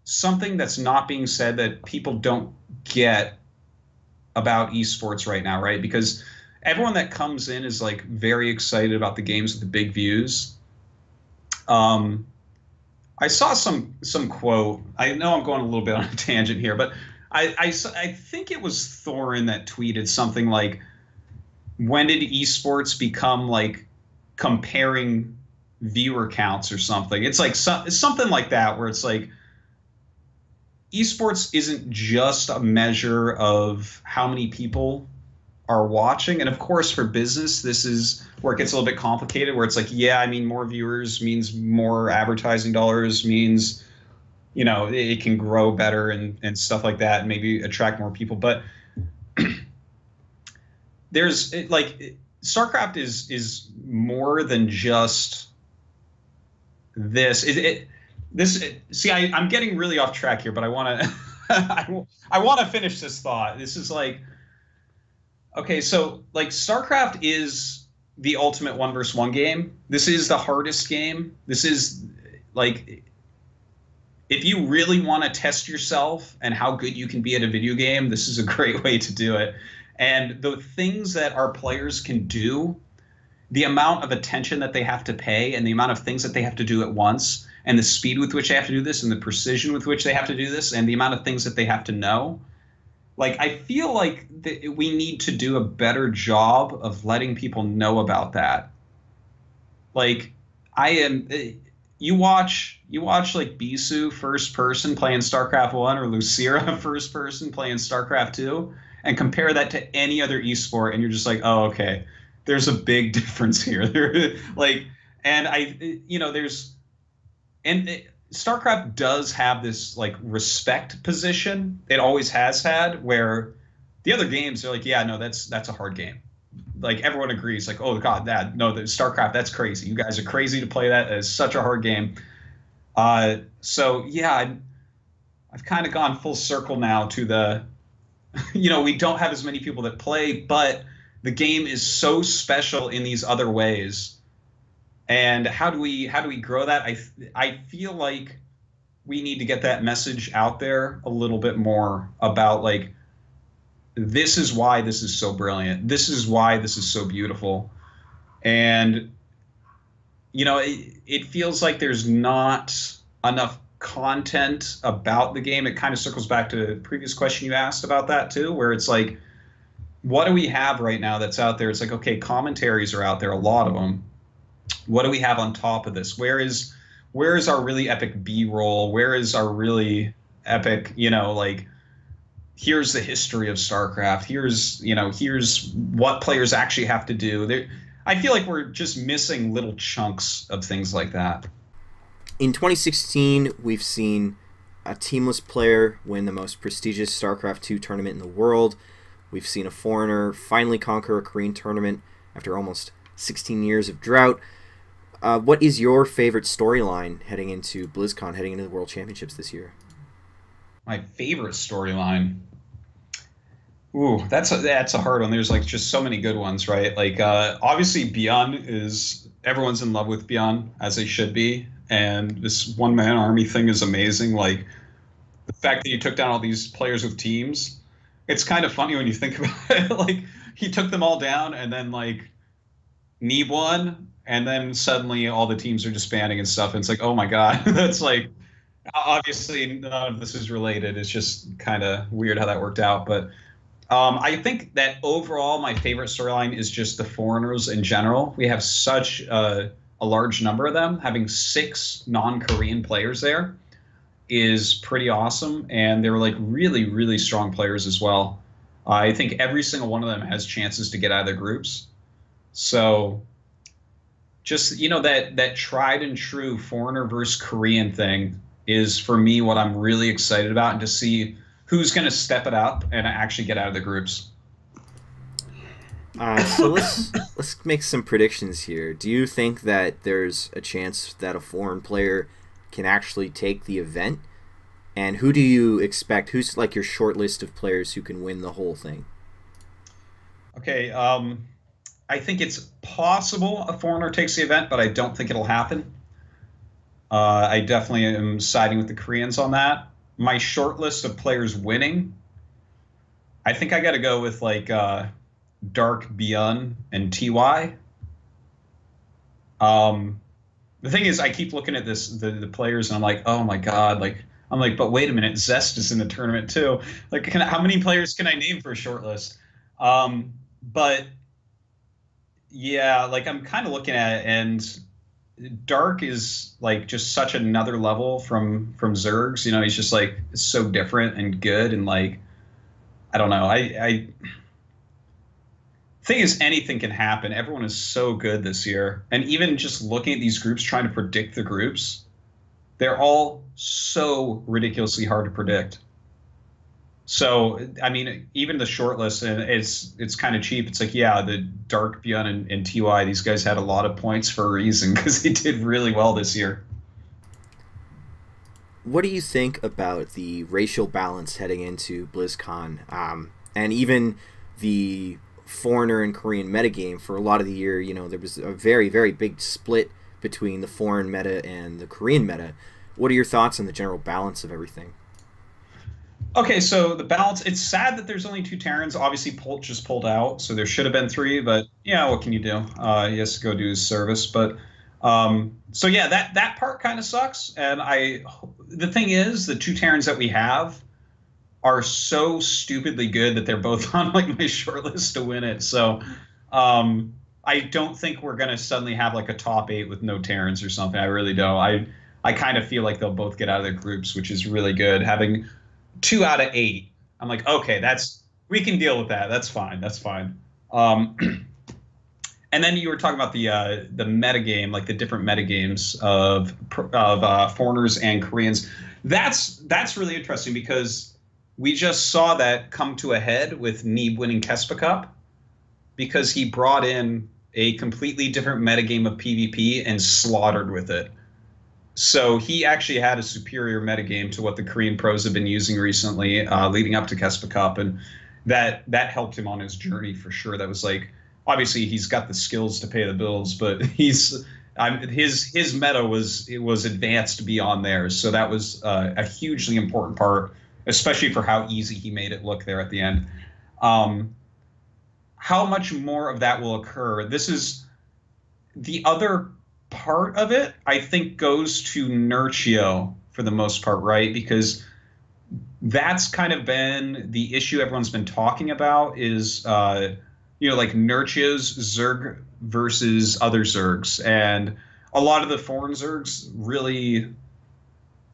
something that's not being said that people don't get about esports right now, right? Because everyone that comes in is like very excited about the games with the big views. I saw some quote. I know I'm going a little bit on a tangent here, but I think it was Thorin that tweeted something like, when did esports become like comparing viewer counts or something? It's like it's something like that, where it's like, esports isn't just a measure of how many people are watching. And of course, for business, this is where it gets a little bit complicated, where it's like, yeah, I mean, more viewers means more advertising dollars, means, you know, it can grow better and stuff like that, and maybe attract more people. But there's like, StarCraft is more than just this. See, I'm getting really off track here, but I want to I want to finish this thought. This is like, okay, so like, StarCraft is the ultimate 1v1 game. This is the hardest game. This is like, if you really want to test yourself and how good you can be at a video game, this is a great way to do it. And the things that our players can do, the amount of attention that they have to pay, and the amount of things that they have to do at once, and the speed with which they have to do this, and the precision with which they have to do this, and the amount of things that they have to know. Like, I feel like we need to do a better job of letting people know about that. Like, you watch like Bisu first person playing StarCraft 1, or Lucira first person playing StarCraft 2, and compare that to any other esport, and you're just like, oh, okay, there's a big difference here. There, like, and StarCraft does have this like respect position. It always has had, where the other games are like, yeah, no, that's a hard game. Like everyone agrees, like, oh god, the StarCraft, that's crazy. You guys are crazy to play that. It's such a hard game. So yeah, I've kind of gone full circle now to the, we don't have as many people that play, but the game is so special in these other ways. And how do we grow that? I feel like we need to get that message out there a little bit more about like, this is why this is so brilliant. This is why this is so beautiful. And it feels like there's not enough content about the game. It kind of circles back to the previous question you asked about that too, where it's like, what do we have right now that's out there? It's like, okay, commentaries are out there, a lot of them. What do we have on top of this? Where is our really epic B-roll? Where is our really epic, like, here's the history of StarCraft. Here's what players actually have to do. I feel like we're just missing little chunks of things like that. In 2016, we've seen a teamless player win the most prestigious StarCraft 2 tournament in the world. We've seen a foreigner finally conquer a Korean tournament after almost 16 years of drought. What is your favorite storyline heading into BlizzCon, heading into the World Championships this year? My favorite storyline? Ooh, that's a hard one. There's like just so many good ones, right? Like obviously Beyond everyone's in love with Beyond, as they should be. And this one-man army thing is amazing. Like the fact that he took down all these players with teams, it's kind of funny when you think about it. Like he took them all down and then like Neeb won, and then suddenly all the teams are disbanding and stuff. And it's like, oh my God, that's like, obviously none of this is related. It's just kind of weird how that worked out. But I think that overall my favorite storyline is just the foreigners in general. We have such a large number of them. Having 6 non-Korean players there is pretty awesome. And they were like really, really strong players as well. I think every single one of them has chances to get out of their groups. So just, that tried and true foreigner versus Korean thing is for me what I'm really excited about, and to see who's going to step it up and actually get out of the groups. So let's make some predictions here. Do you think that there's a chance that a foreign player can actually take the event? And who do you expect? Who's like your short list of players who can win the whole thing? Okay, I think it's possible a foreigner takes the event, but I don't think it'll happen. I definitely am siding with the Koreans on that. My short list of players winning, I think I got to go with like Dark, Beyond, and TY. The thing is, I keep looking at the players, and I'm like, oh my God, like I'm like, but wait a minute, Zest is in the tournament too. Like, how many players can I name for a short list? But yeah, like I'm kind of looking at it, and Dark is like just such another level from Zergs. He's just like so different and good, and like I don't know. I thing is, anything can happen. Everyone is so good this year, and even just looking at these groups, trying to predict the groups, they're all so ridiculously hard to predict. So, I mean, even the short list, and it's kind of cheap. It's like, yeah, the Dark, Beyond, and TY, these guys had a lot of points for a reason, because they did really well this year. What do you think about the racial balance heading into BlizzCon, and even the foreigner and Korean metagame? For a lot of the year, there was a very, very big split between the foreign meta and the Korean meta. What are your thoughts on the general balance of everything? Okay, so the balance, it's sad that there's only 2 Terrans. Obviously, Polt just pulled out, so there should have been 3, but yeah, what can you do? He has to go do his service. But so yeah, that part kind of sucks. And the thing is, the 2 Terrans that we have are so stupidly good that they're both on like my short list to win it. So I don't think we're going to suddenly have like a top 8 with no Terrans or something. I really don't. I kind of feel like they'll both get out of their groups, which is really good. Having 2 out of 8, I'm like, okay, we can deal with that. That's fine. That's fine. And then you were talking about the metagame, like the different metagames of foreigners and Koreans. That's really interesting because we just saw that come to a head with Neeb winning KeSPA Cup because he brought in a completely different metagame of PvP and slaughtered with it. So he actually had a superior metagame to what the Korean pros have been using recently, leading up to KeSPA Cup, and that helped him on his journey for sure. That was like, obviously he's got the skills to pay the bills, but his meta was advanced beyond theirs. So that was a hugely important part, especially for how easy he made it look there at the end. How much more of that will occur? This is the other part of it, I think, goes to Nurchio for the most part, right? Because that's kind of been the issue everyone's been talking about is, like Nurchio's Zerg versus other Zergs. And a lot of the foreign Zergs really,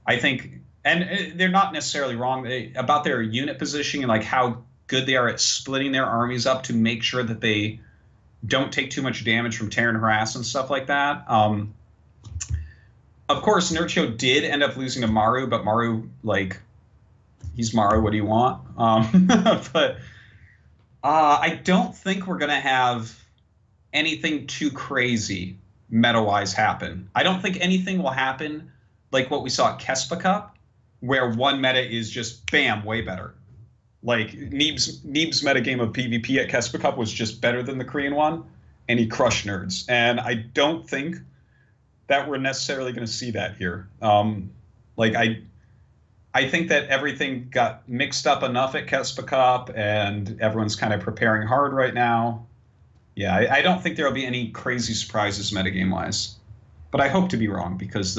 I think, and they're not necessarily wrong about their unit positioning and like how good they are at splitting their armies up to make sure that they don't take too much damage from Terran harass and stuff like that. Of course, Nurchio did end up losing to Maru, but Maru, like, he's Maru. What do you want? But I don't think we're going to have anything too crazy meta-wise happen. I don't think anything will happen like what we saw at KeSPA Cup, where one meta is just, bam, way better. Like, Neeb's metagame of PvP at KeSPA Cup was just better than the Korean one, and he crushed nerds. And I don't think that we're necessarily going to see that here. I think that everything got mixed up enough at KeSPA Cup, and everyone's kind of preparing hard right now. Yeah, I don't think there will be any crazy surprises metagame-wise. But I hope to be wrong, because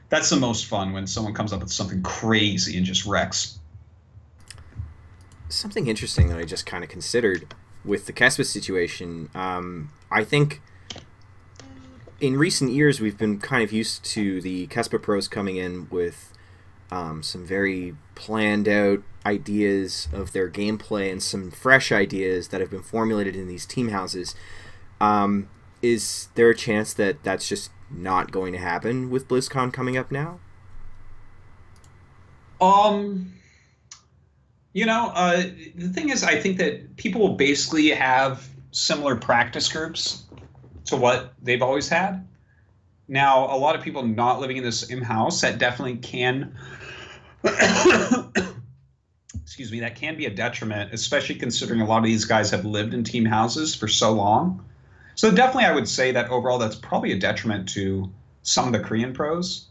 that's the most fun, when someone comes up with something crazy and just wrecks. Something interesting that I just kind of considered with the KeSPA situation, I think in recent years we've been kind of used to the KeSPA pros coming in with some very planned out ideas of their gameplay and some fresh ideas that have been formulated in these team houses. Is there a chance that that's just not going to happen with BlizzCon coming up now? The thing is, I think that people will basically have similar practice groups to what they've always had. Now, a lot of people not living in this in-house, that definitely can, excuse me, that can be a detriment, especially considering a lot of these guys have lived in team houses for so long. So definitely I would say that overall that's probably a detriment to some of the Korean pros.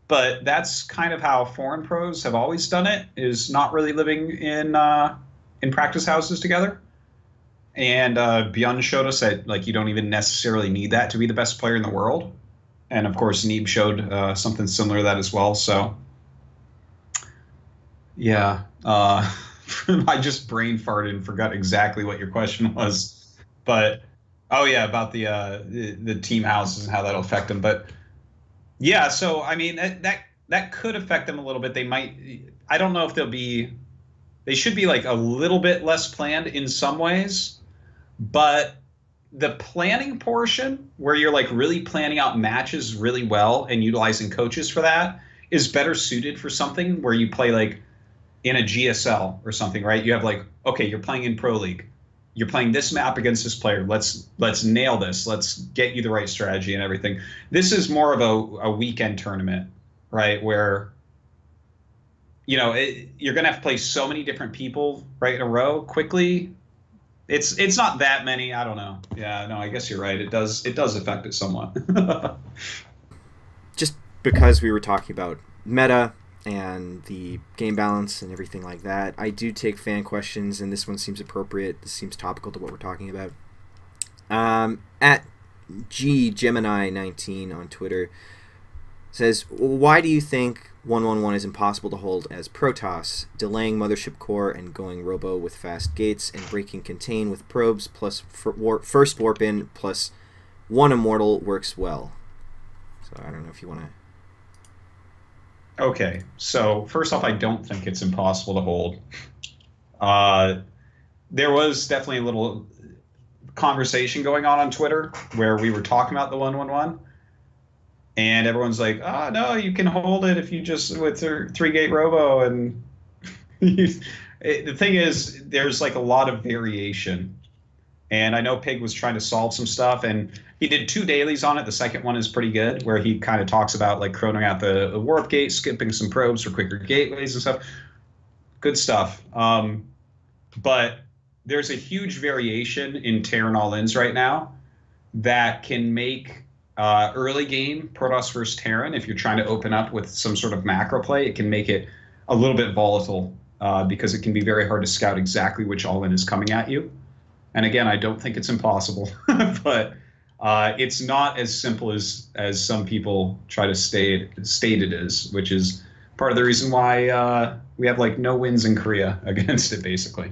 But that's kind of how foreign pros have always done it, is not really living in practice houses together. And Byun showed us that like you don't even necessarily need that to be the best player in the world. And of course, Neeb showed something similar to that as well. So yeah, I just brain farted and forgot exactly what your question was. But oh yeah, about the team houses and how that'll affect them. But yeah, so I mean that could affect them a little bit. They might, I don't know if they should be like a little bit less planned in some ways, but the planning portion where you're like really planning out matches really well and utilizing coaches for that is better suited for something where you play like in a GSL or something, right? You have like, okay, you're playing in Proleague. You're playing this map against this player. Let's nail this. Let's get you the right strategy and everything. This is more of a weekend tournament, right? Where, you're going to have to play so many different people right in a row quickly. It's not that many. I don't know. Yeah, no, I guess you're right. It does affect it somewhat. Just because we were talking about meta and the game balance and everything like that, I do take fan questions, and this one seems appropriate. This seems topical to what we're talking about. At GGemini19 on Twitter says, why do you think 111 is impossible to hold as protoss, delaying mothership core and going robo with fast gates and breaking contain with probes plus first warp in plus one immortal works well? So I don't know if you want to... Okay, so first off, I don't think it's impossible to hold. There was definitely a little conversation going on Twitter where we were talking about the 111, and everyone's like, "Oh no, you can hold it if you just with 3-gate robo." And the thing is, there's like a lot of variation. And I know Pig was trying to solve some stuff, and he did 2 dailies on it. The second one is pretty good, where he kind of talks about like chronoing out the warp gate, skipping some probes for quicker gateways and stuff. Good stuff. But there's a huge variation in Terran all-ins right now that can make early game Protoss versus Terran, if you're trying to open up with some sort of macro play, it can make it a little bit volatile because it can be very hard to scout exactly which all-in is coming at you. And again, I don't think it's impossible, but it's not as simple as some people try to state it is, which is part of the reason why we have like no wins in Korea against it, basically.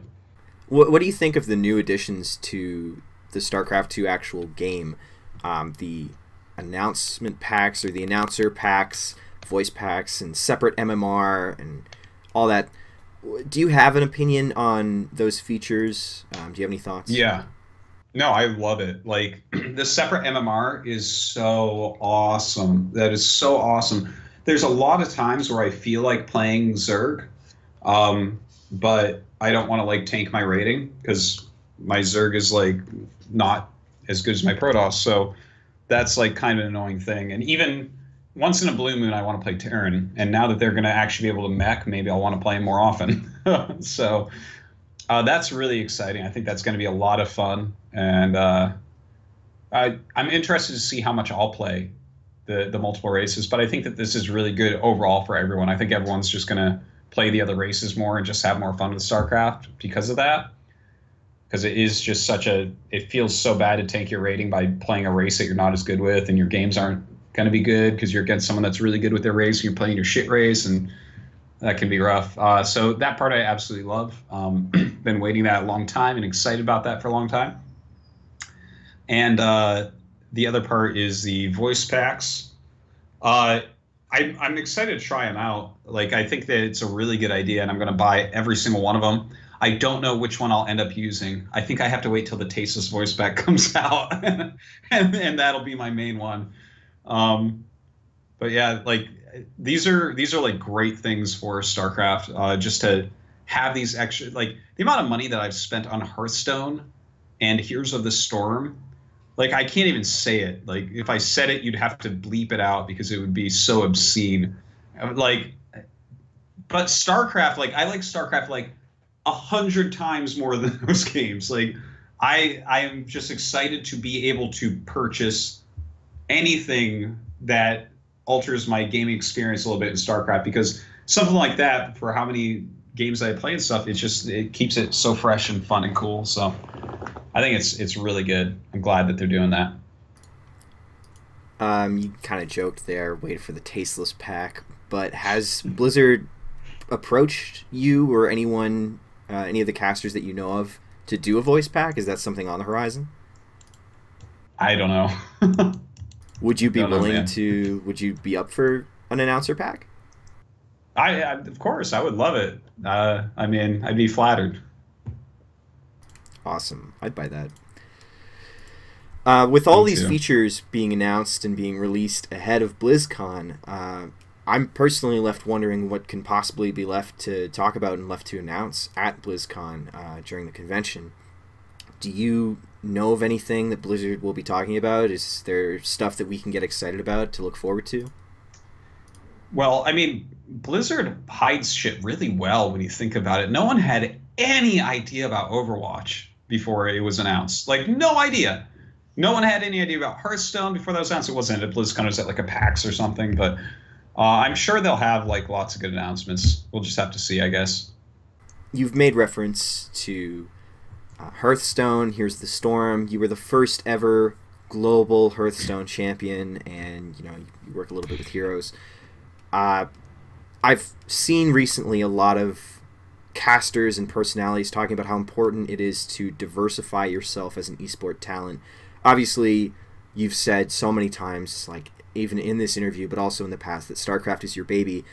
What do you think of the new additions to the StarCraft 2 actual game? The announcement packs or the announcer packs, voice packs, and separate MMR and all that. Do you have an opinion on those features? Do you have any thoughts? Yeah. No, I love it. Like, the separate MMR is so awesome. That is so awesome. There's a lot of times where I feel like playing Zerg, but I don't want to like tank my rating because my Zerg is like not as good as my Protoss. So that's like kind of an annoying thing. And even once in a blue moon, I want to play Terran. And now that they're going to actually be able to mech, maybe I'll want to play him more often. So that's really exciting. I think that's going to be a lot of fun. And I'm interested to see how much I'll play the multiple races. But I think that this is really good overall for everyone. I think everyone's just going to play the other races more and just have more fun with StarCraft because of that. Because it is just such it feels so bad to tank your rating by playing a race that you're not as good with, and your games aren't going to be good because you're against someone that's really good with their race, and you're playing your shit race, and that can be rough. So that part I absolutely love. Been waiting that a long time and excited about that for a long time. And the other part is the voice packs. I'm excited to try them out. Like, I think that it's a really good idea, and I'm going to buy every single one of them. I don't know which one I'll end up using. I think I have to wait till the Tasteless voice pack comes out, and that'll be my main one. But yeah, like these are like great things for StarCraft. Just to have these extra, like the amount of money that I've spent on Hearthstone and Heroes of the Storm. Like, I can't even say it. Like, if I said it, you'd have to bleep it out because it would be so obscene. Like, but StarCraft, like, I like StarCraft like 100 times more than those games. Like, I am just excited to be able to purchase anything that alters my gaming experience a little bit in StarCraft, because something like that, for how many games I play and stuff, it keeps it so fresh and fun and cool. So I think it's really good. I'm glad that they're doing that. You kind of joked there, waited for the Tasteless pack, but has Blizzard approached you or anyone, any of the casters that you know of, to do a voice pack? Is that something on the horizon? I don't know. Would you be willing to? Would you be up for an announcer pack? I of course, I would love it. I mean, I'd be flattered. Awesome, I'd buy that. With all these features being announced and being released ahead of BlizzCon, I'm personally left wondering what can possibly be left to talk about and left to announce at BlizzCon during the convention. Do you know of anything that Blizzard will be talking about? Is there stuff that we can get excited about to look forward to? Well, I mean, Blizzard hides shit really well when you think about it. No one had any idea about Overwatch before it was announced. Like, no idea. No one had any idea about Hearthstone before that was announced. It wasn't at BlizzCon, it was at like a PAX or something. But I'm sure they'll have like lots of good announcements. We'll just have to see, I guess. You've made reference to Hearthstone. Here's the Storm. You were the first ever global Hearthstone champion, and you work a little bit with Heroes. I've seen recently a lot of casters and personalities talking about how important it is to diversify yourself as an esport talent. Obviously, you've said so many times, like even in this interview, but also in the past, that StarCraft is your baby.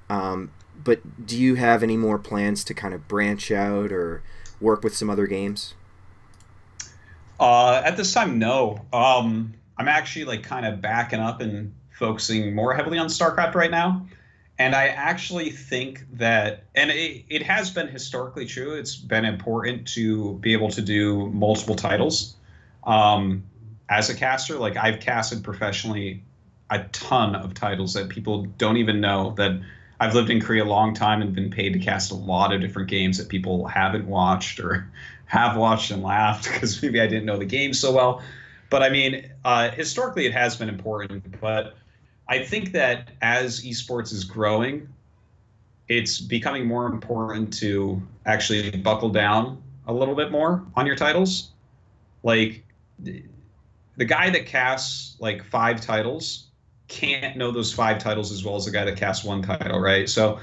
But do you have any more plans to kind of branch out or work with some other games? At this time, no. I'm actually like kind of backing up and focusing more heavily on StarCraft right now. And I actually think that, and it has been historically true, it's been important to be able to do multiple titles. As a caster, like I've casted professionally a ton of titles that people don't even know that I've lived in Korea a long time and been paid to cast a lot of different games that people haven't watched or have watched and laughed because maybe I didn't know the game so well. But I mean, historically, it has been important. But I think that as esports is growing, it's becoming more important to actually buckle down a little bit more on your titles. Like the guy that casts like 5 titles can't know those 5 titles as well as the guy that casts 1 title, right? So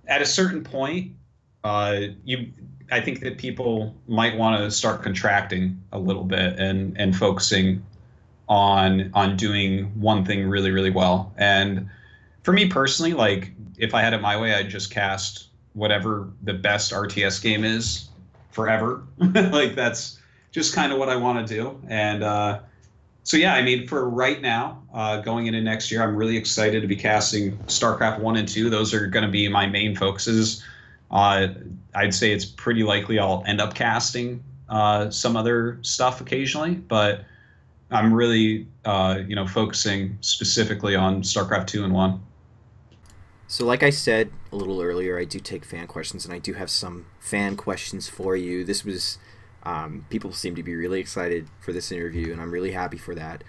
at a certain point, you I think that people might want to start contracting a little bit and focusing on doing one thing really, really well. And for me personally, like if I had it my way, I'd just cast whatever the best RTS game is forever. Like that's just kind of what I want to do. And so yeah, I mean, for right now, going into next year, I'm really excited to be casting StarCraft 1 and 2. Those are going to be my main focuses. I'd say it's pretty likely I'll end up casting some other stuff occasionally, but I'm really, focusing specifically on StarCraft 2 and 1. So like I said a little earlier, I do take fan questions, and I do have some fan questions for you. This was, people seem to be really excited for this interview, and I'm really happy for that.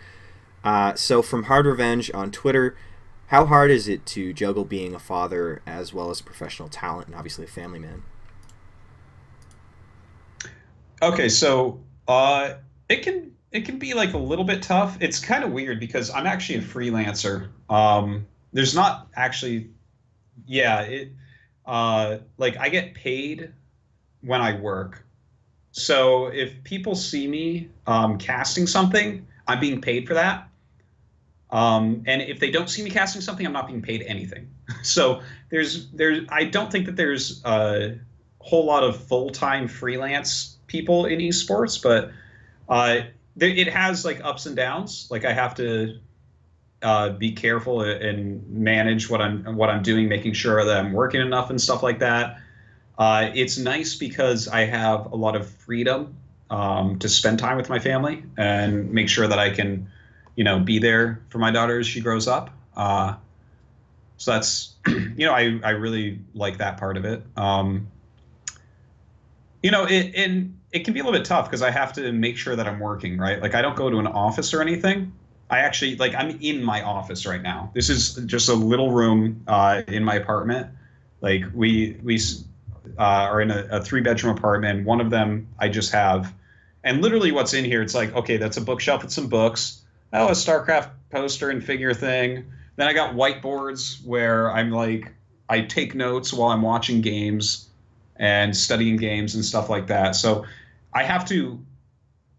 So from Hard Revenge on Twitter, how hard is it to juggle being a father as well as a professional talent and obviously a family man? Okay, so it can be like a little bit tough. It's kind of weird because I'm actually a freelancer. There's not actually, yeah, like I get paid when I work. So if people see me casting something, I'm being paid for that. And if they don't see me casting something, I'm not being paid anything. So I don't think that there's a whole lot of full-time freelance people in esports, but it has like ups and downs. Like I have to be careful and manage what I'm doing, making sure that I'm working enough and stuff like that. It's nice because I have a lot of freedom to spend time with my family and make sure that I can, be there for my daughter as she grows up. So that's, I really like that part of it. It can be a little bit tough because I have to make sure that I'm working, right? Like I don't go to an office or anything. I actually I'm in my office right now. This is just a little room in my apartment. Like we are in a 3-bedroom apartment. One of them I just have, and literally what's in here, it's like, okay, that's a bookshelf with some books. Oh, a StarCraft poster and figure thing. Then I got whiteboards where I take notes while I'm watching games and studying games and stuff like that. So I have to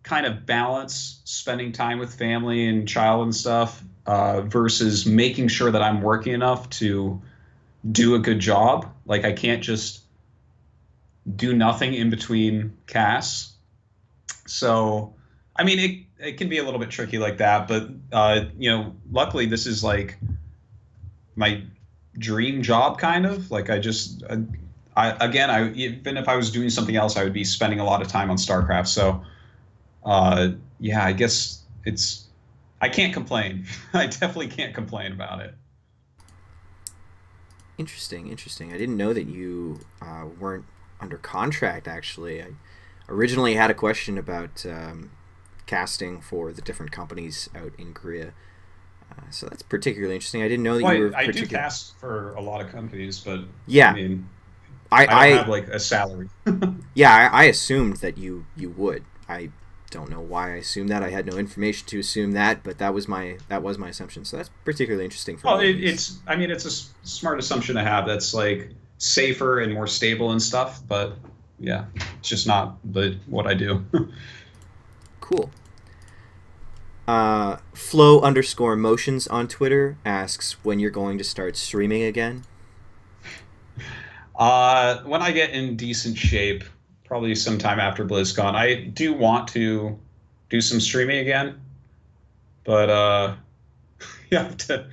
kind of balance spending time with family and child and stuff versus making sure that I'm working enough to do a good job. Like I can't just do nothing in between casts. So, I mean, it can be a little bit tricky like that, but luckily this is like my dream job kind of. Like I just even if I was doing something else, I would be spending a lot of time on StarCraft. So, yeah, I guess I can't complain. I definitely can't complain about it. Interesting. I didn't know that you weren't under contract, actually. I originally had a question about casting for the different companies out in Korea. So that's particularly interesting. I didn't know that you were. I do cast for a lot of companies, but yeah, I mean, I don't have like a salary. Yeah, I assumed that you would. I don't know why I assumed that. I had no information to assume that, but that was my assumption. So that's particularly interesting for me. It's a smart assumption to have. That's like safer and more stable and stuff. But yeah, it's just not what I do. Cool. Flow_motions on Twitter asks when you're going to start streaming again. When I get in decent shape, probably sometime after BlizzCon. I do want to do some streaming again. But you have to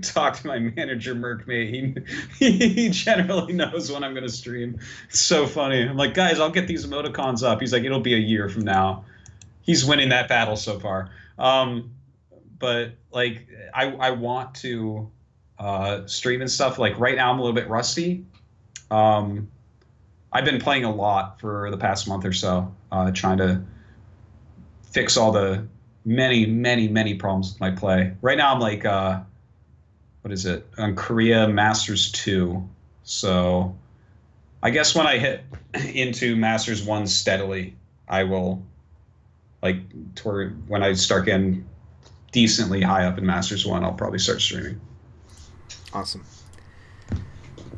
talk to my manager, Merkmate. He generally knows when I'm going to stream. It's so funny. I'm like, guys, I'll get these emoticons up. He's like, it'll be a year from now. He's winning that battle so far. But like, I want to stream and stuff. Like right now, I'm a little bit rusty. I've been playing a lot for the past month or so, trying to fix all the many problems with my play. Right now, I'm like, what is it? On Korea Masters 2. So I guess when I hit into Masters 1 steadily, I will, like, toward when I start getting decently high up in Masters 1, I'll probably start streaming. Awesome.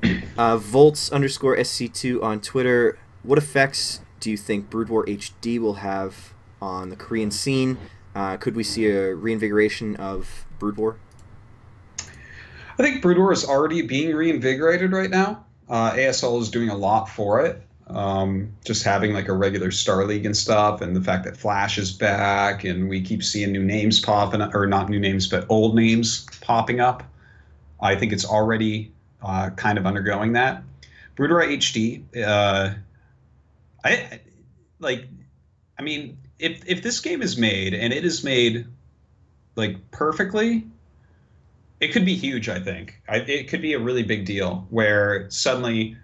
Volts_SC2 on Twitter. What effects do you think Broodwar HD will have on the Korean scene? Could we see a reinvigoration of Broodwar? I think Broodwar is already being reinvigorated right now. ASL is doing a lot for it. Just having like a regular Star League and stuff, and the fact that Flash is back, and we keep seeing new names popping up, or not new names, but old names popping up. I think it's already kind of undergoing that. Broodwar HD, I mean, if this game is made, and it is made like perfectly, it could be huge. I think it could be a really big deal where suddenly,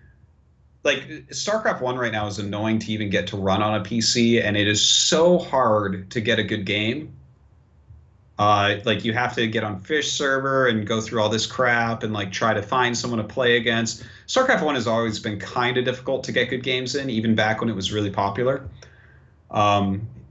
like, StarCraft 1 right now is annoying to even get to run on a PC, and it is so hard to get a good game. Like, you have to get on Fish server and go through all this crap and like try to find someone to play against. StarCraft 1 has always been kind of difficult to get good games in, even back when it was really popular.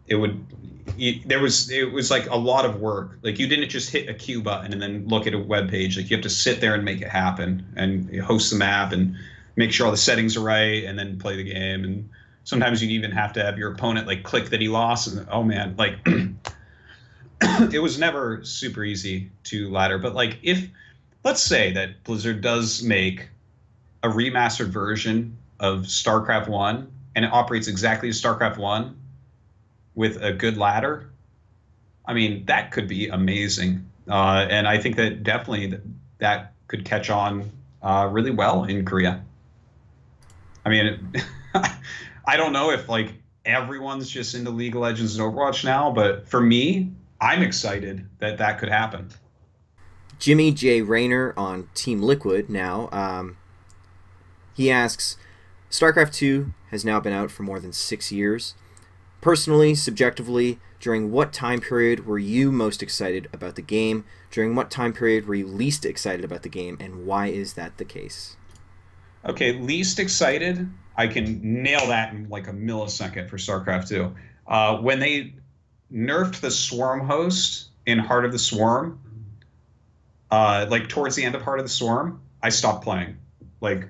It was like a lot of work. Like, you didn't just hit a Q button and then look at a web page. Like, you have to sit there and make it happen and host the map and make sure all the settings are right and then play the game. And sometimes you even have to have your opponent like click that he lost. And oh man, like it was never super easy to ladder. But like, if let's say that Blizzard does make a remastered version of StarCraft 1 and it operates exactly as StarCraft 1 with a good ladder, I mean, that could be amazing. And I think that definitely that could catch on really well in Korea. I mean, I don't know if like everyone's just into League of Legends and Overwatch now, but for me, I'm excited that that could happen. Jimmy J. Rayner on Team Liquid now. He asks, StarCraft 2 has now been out for more than 6 years. Personally, subjectively, during what time period were you most excited about the game? During what time period were you least excited about the game, and why is that the case? Okay, least excited, I can nail that in like a millisecond for StarCraft 2. When they nerfed the Swarm host in Heart of the Swarm, like towards the end of Heart of the Swarm, I stopped playing. Like,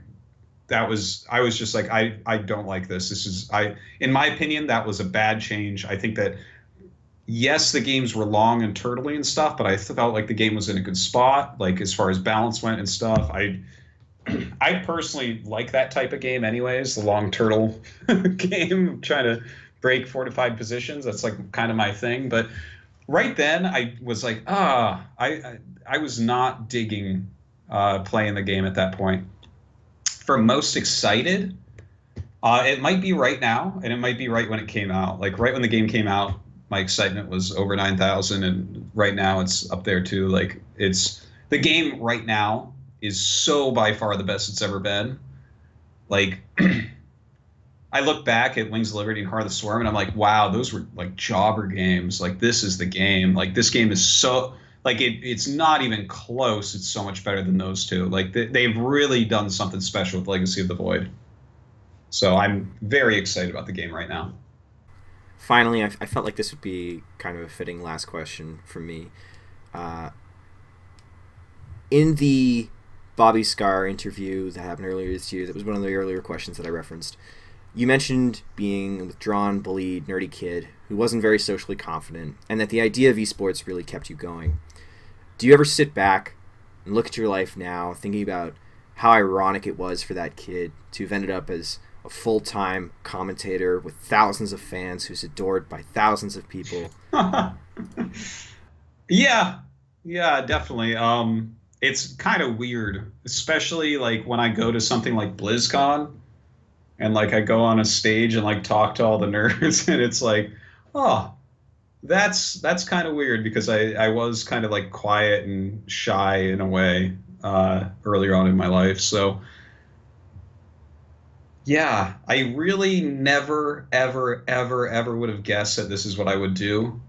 I was just like, I don't like this. In my opinion, that was a bad change. I think that, yes, the games were long and turtly and stuff, but I felt like the game was in a good spot, like as far as balance went and stuff. I personally like that type of game anyways, the long turtle game, trying to break fortified positions. That's like kind of my thing. But right then I was like, I was not digging playing the game at that point. For most excited, it might be right now, and it might be right when it came out. Like right when the game came out, my excitement was over 9,000, and right now it's up there too. Like, it's the game right now is so by far the best it's ever been. Like, I look back at Wings of Liberty and Heart of the Swarm, and I'm like, wow, those were like jobber games. Like, this is the game. Like, this game is so, like, it's not even close. It's so much better than those two. Like, they've really done something special with Legacy of the Void. So I'm very excited about the game right now. Finally, I felt like this would be kind of a fitting last question from me. In the Bobby Scar interview that happened earlier this year, that was one of the earlier questions that I referenced, you mentioned being a withdrawn, bullied, nerdy kid who wasn't very socially confident, and that the idea of esports really kept you going. Do you ever sit back and look at your life now, thinking about how ironic it was for that kid to have ended up as a full-time commentator with thousands of fans who's adored by thousands of people. Yeah, yeah, definitely. It's kind of weird, especially like when I go to something like BlizzCon and like I go on a stage and like talk to all the nerds and it's like, oh, that's kind of weird because I was kind of like quiet and shy in a way earlier on in my life. So yeah, I really never, ever, ever, ever would have guessed that this is what I would do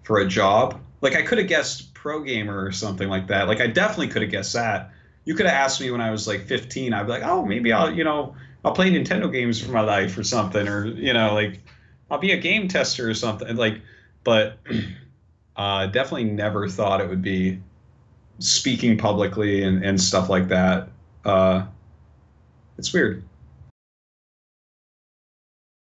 for a job. Like I could have guessed pro gamer or something like that. Like I definitely could have guessed that. You could have asked me when I was like 15. I'd be like, oh, maybe I'll play Nintendo games for my life or something, or like I'll be a game tester or something. Like, but definitely never thought it would be speaking publicly and stuff like that. It's weird.